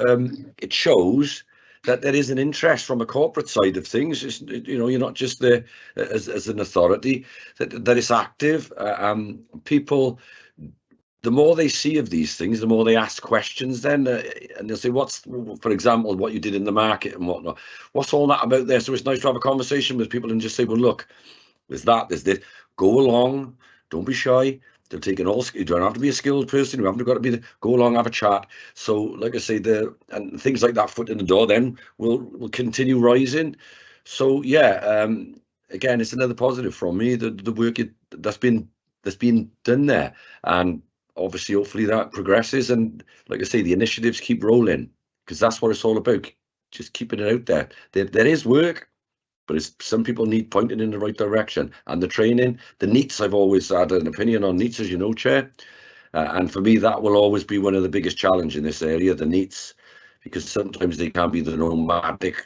it shows that there is an interest from a corporate side of things. You're not just there as an authority, that it's active. People, the more they see of these things, the more they ask questions then, and they'll say, for example, what you did in the market and whatnot, what's all that about there? So it's nice to have a conversation with people and just say, well, look, there's this, go along, don't be shy. They're taking all, you don't have to be a skilled person, you haven't got to be go along, have a chat. So like I say, and things like that, foot in the door then will continue rising. So yeah, again, it's another positive from me, the work that's been done there, and obviously hopefully that progresses, and like I say, the initiatives keep rolling, because that's what it's all about, just keeping it out there. There is work, but some people need pointing in the right direction, and the training, the NEETs, I've always had an opinion on NEETs, as you know, Chair, and for me that will always be one of the biggest challenges in this area, the NEETs, because sometimes they can be the nomadic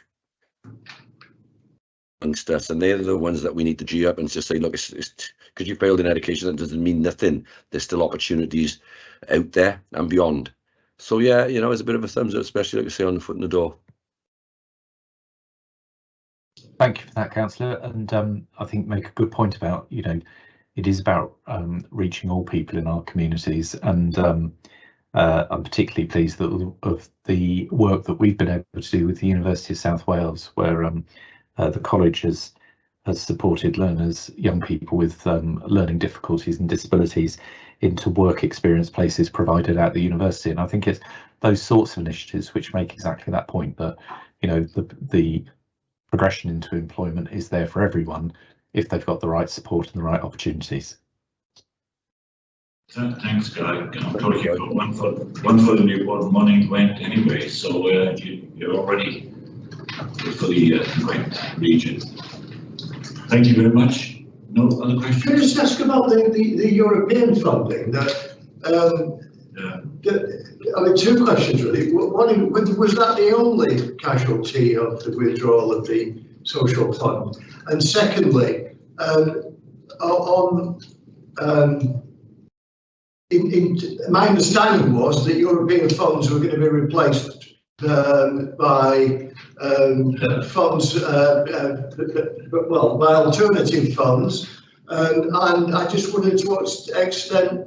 amongst us, and they're the ones that we need to G up and just say, look, it's because you failed in education, that doesn't mean nothing. There's still opportunities out there and beyond. So yeah, it's a bit of a thumbs up, especially like I say, on the foot in the door. Thank you for that, Councillor, and I think make a good point about, it is about reaching all people in our communities, and I'm particularly pleased of the work that we've been able to do with the University of South Wales, where the college has supported learners, young people with learning difficulties and disabilities, into work experience places provided at the university. And I think it's those sorts of initiatives which make exactly that point, that the progression into employment is there for everyone if they've got the right support and the right opportunities. Thanks, Guy. I'm probably got one for the Newport morning went anyway, so you're already for the Gwent region. Thank you very much. No other questions? Can I just ask about the European funding? I mean, two questions really. One, was that the only casualty of the withdrawal of the social fund? And secondly, my understanding was that European funds were going to be replaced by funds, by alternative funds, and I just wondered to what extent.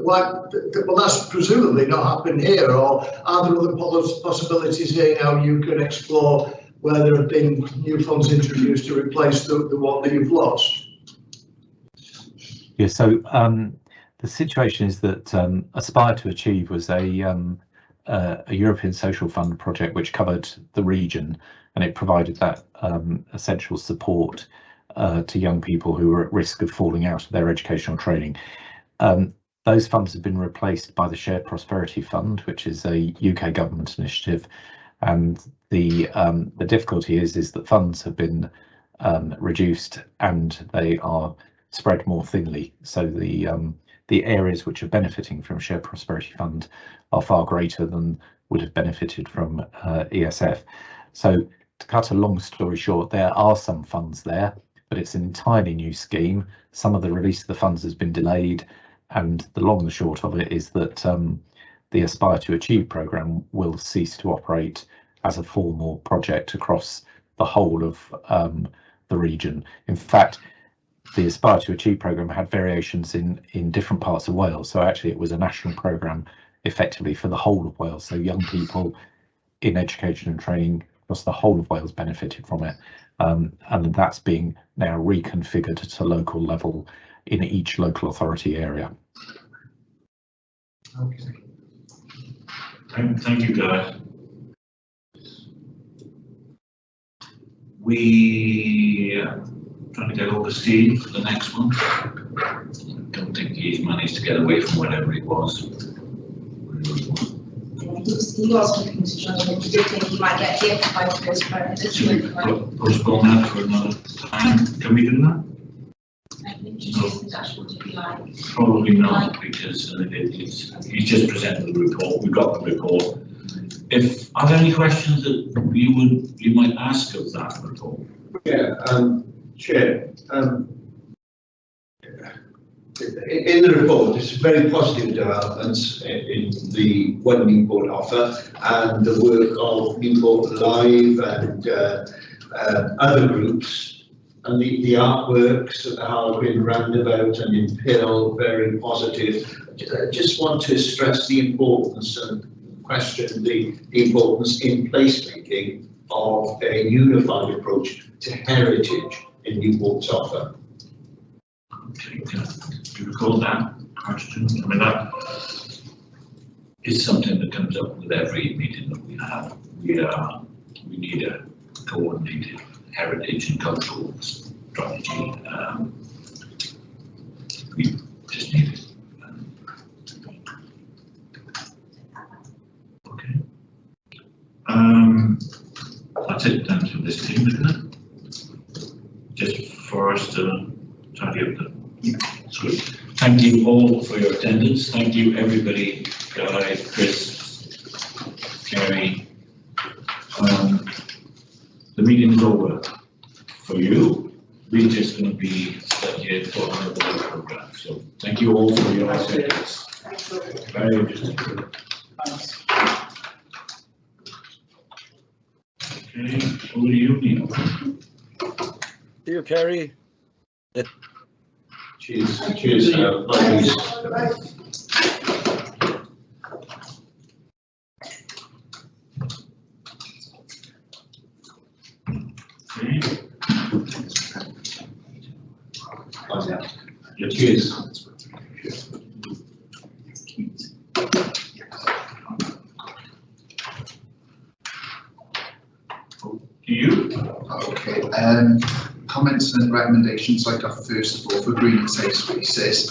Well, that's presumably not happened here, or are there other possibilities here now you can explore where there have been new funds introduced to replace the one that you've lost? Yeah, so the situation is that Aspire to Achieve was a European Social Fund project which covered the region, and it provided that essential support to young people who were at risk of falling out of their educational training. Those funds have been replaced by the Shared Prosperity Fund, which is a UK government initiative, and the difficulty is that funds have been reduced and they are spread more thinly. So the areas which are benefiting from Shared Prosperity Fund are far greater than would have benefited from ESF. So to cut a long story short, there are some funds there, but it's an entirely new scheme. Some of the release of the funds has been delayed, and the long and short of it is that the Aspire to Achieve programme will cease to operate as a formal project across the whole of the region. In fact, the Aspire to Achieve programme had variations in different parts of Wales, so actually it was a national programme effectively for the whole of Wales, so young people in education and training across the whole of Wales benefited from it, and that's being now reconfigured at a local level in each local authority area. Okay. Thank you, Guy. We trying to get hold of Steve for the next one. I don't think he's managed to get away from whatever it was. He was looking to join, and he did think he might get here by postpone. Postpone that for another time. Can we do that? Introduce the dashboard if you like. Probably not, because he's just presented the report. We've got the report. Are there any questions that you might ask of that report? Yeah, Chair. In the report, there's very positive developments in the One Newport offer and the work of Newport Live and other groups, and the artworks at the Harlequin Roundabout and in Pill, very positive. I just want to stress the importance and question the importance in placemaking of a unified approach to heritage in Newport's offer. Okay, do you recall that question? I mean, that is something that comes up with every meeting that we have. We need a coordinated heritage and cultural strategy. We just need it. Okay. That's it then for this team, isn't it? Just for us to tidy up the. Yeah. Good. Thank you all for your attendance. Thank you everybody, Guy, Chris, Kerry. The meeting is over for you. We're just going to be stuck here for another program. So thank you all for your attendance. Very interesting. Okay, over to you, Neil. See you, Kerry. Cheers. Cheers. Bye. Yeah, cheers. You? Okay. Comments and recommendations I got first of all for green and safe spaces.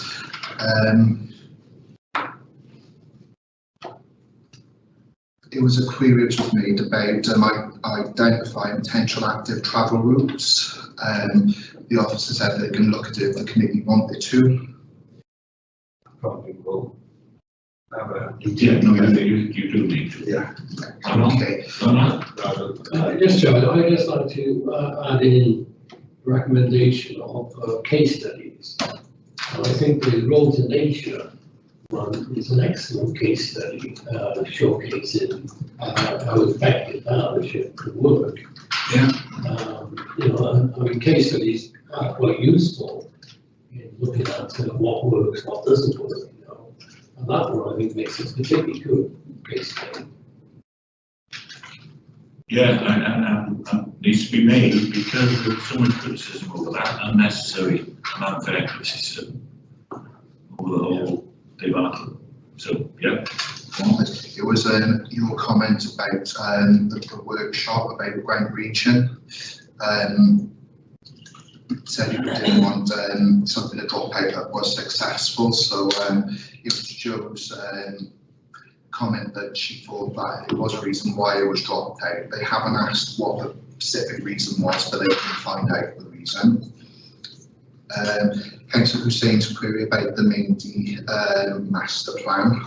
It was a query which was made about identifying potential active travel routes. The officer said they can look at it if the committee wanted to. Probably will have a yeah, no, you do need to. Yeah. Okay. Yes, Joe, I'd just like to add in recommendation of case studies. And I think the Road to Nature one is an excellent case study showcasing how effective partnership could work. Yeah. You know, I mean, case studies are quite useful in looking at what works, what doesn't work. You know, and that one I think makes it particularly good case study. Yeah, and needs to be made because there's so much criticism over that, unnecessary and unfair criticism over the whole debacle. So, yeah. It was your comment about the workshop about Gwent region. Said you didn't want something to drop out that was successful, so it was Joe's comment that she thought that it was a reason why it was dropped out. They haven't asked what the specific reason was, but they can find out the reason. Councillor Hussein's query about the Maindy master plan.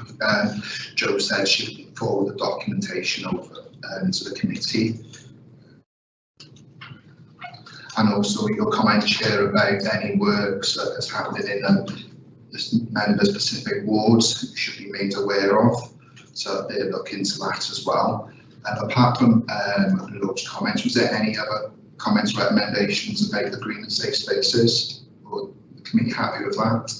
Joe said she would forward the documentation over to the committee. And also your comment, Chair, about any works that is happening in member-specific wards should be made aware of. So they look into that as well. Apart from Lord's comments, was there any other comments, recommendations about the green and safe spaces? Or the committee happy with that?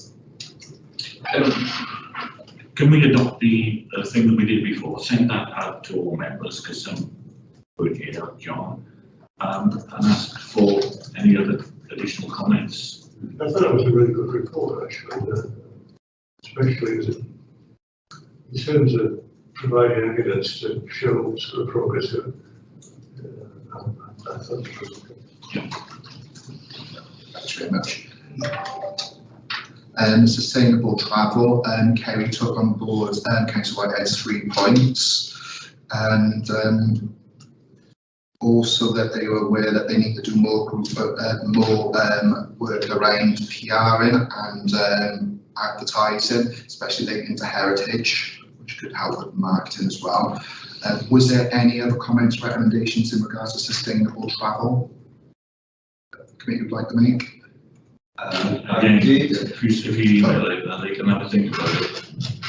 Can we adopt the thing that we did before? Send that out to all members because some would get up, John, and ask for any other additional comments. I thought it was a really good report, actually, especially in terms of providing evidence to show sort of progress. I thought it was good. Yeah. Thanks very much. Sustainable travel, Kerry took on board Councillor Whitehead's 3 points, and also that they were aware that they need to do more work around PRing and advertising, especially linking to heritage, which could help with marketing as well. Was there any other comments, recommendations in regards to sustainable travel that the committee would like to make? Again, if you email it, then they can have a think about it.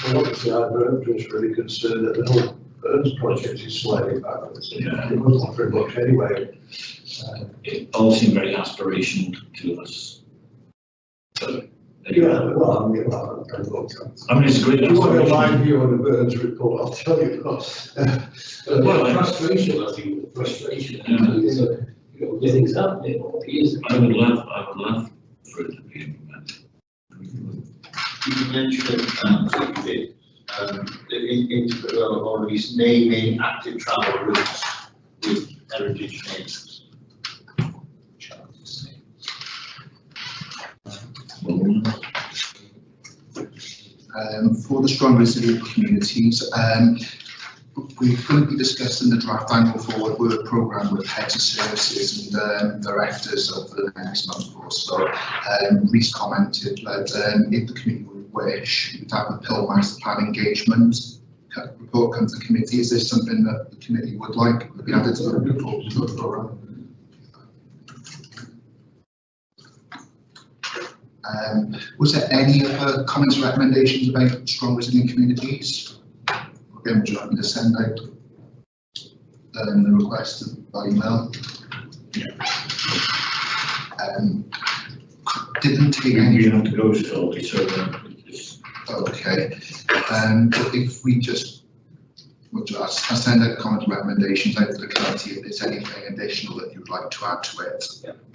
Well, obviously, I'm just really concerned that the whole Burns project is slightly backwards. Yeah. It was not very much anyway. It all seemed very aspirational to us. So, there you Yeah, go. well, I mean, I've looked at. I mean, it's a great If you want a aspiration. line view on the Burns report, I'll tell you that. Well, frustration, I think, frustration, you know, nothing's happening, or appears. I would love for it to be implemented. You mentioned, or these naming active travel routes with heritage names. For the strong resilient communities, we're going to be discussing the draft annual forward work programme with heads of services and directors over the next month or so. Reece commented that if the committee would wish, we'd have a Pill Master Plan engagement report come to the committee. Is this something that the committee would like to be added to the programme? Was there any other comments or recommendations about strong resilient communities? Again, would you like me to send out the request by email? Didn't take any. We have to go slowly, so okay. If we just, I'll send out comments and recommendations out to the committee. If there's anything additional that you'd like to add to it,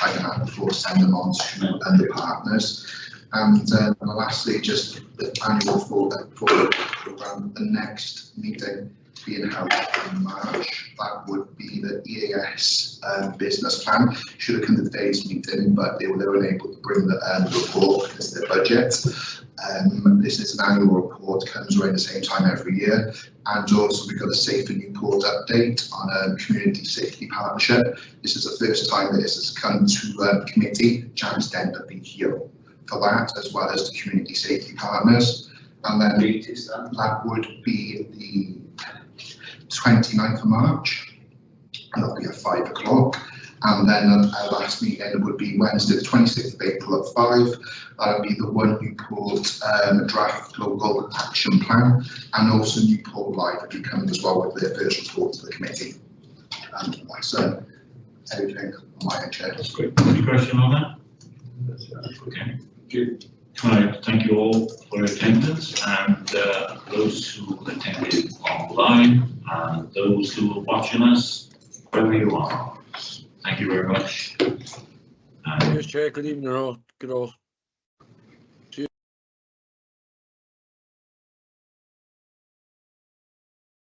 I can add before send them on to the partners. And lastly, just the annual forward programme, the next meeting being held in March, that would be the EAS business plan. Should have come to today's meeting, but they were unable to bring the report because of their budget. This is an annual report, comes around the same time every year. And also we've got a Safer Newport update on a community safety partnership. This is the first time that this has come to committee. Chance then to be here for that, as well as the community safety partners. And then that would be the 29th of March, and that'll be at 5 o'clock. And then our last meeting would be Wednesday, the 26th of April at 5. That'll be the One Newport draft global action plan, and also Newport Live will be coming as well with their first report to the committee. And that's everything on my end, Chair. that's great. Any question on that? Okay. Can I thank you all for your attendance, and those who attended online and those who are watching us wherever you are. Thank you very much. Cheers, Chair. Good evening, all. Good all.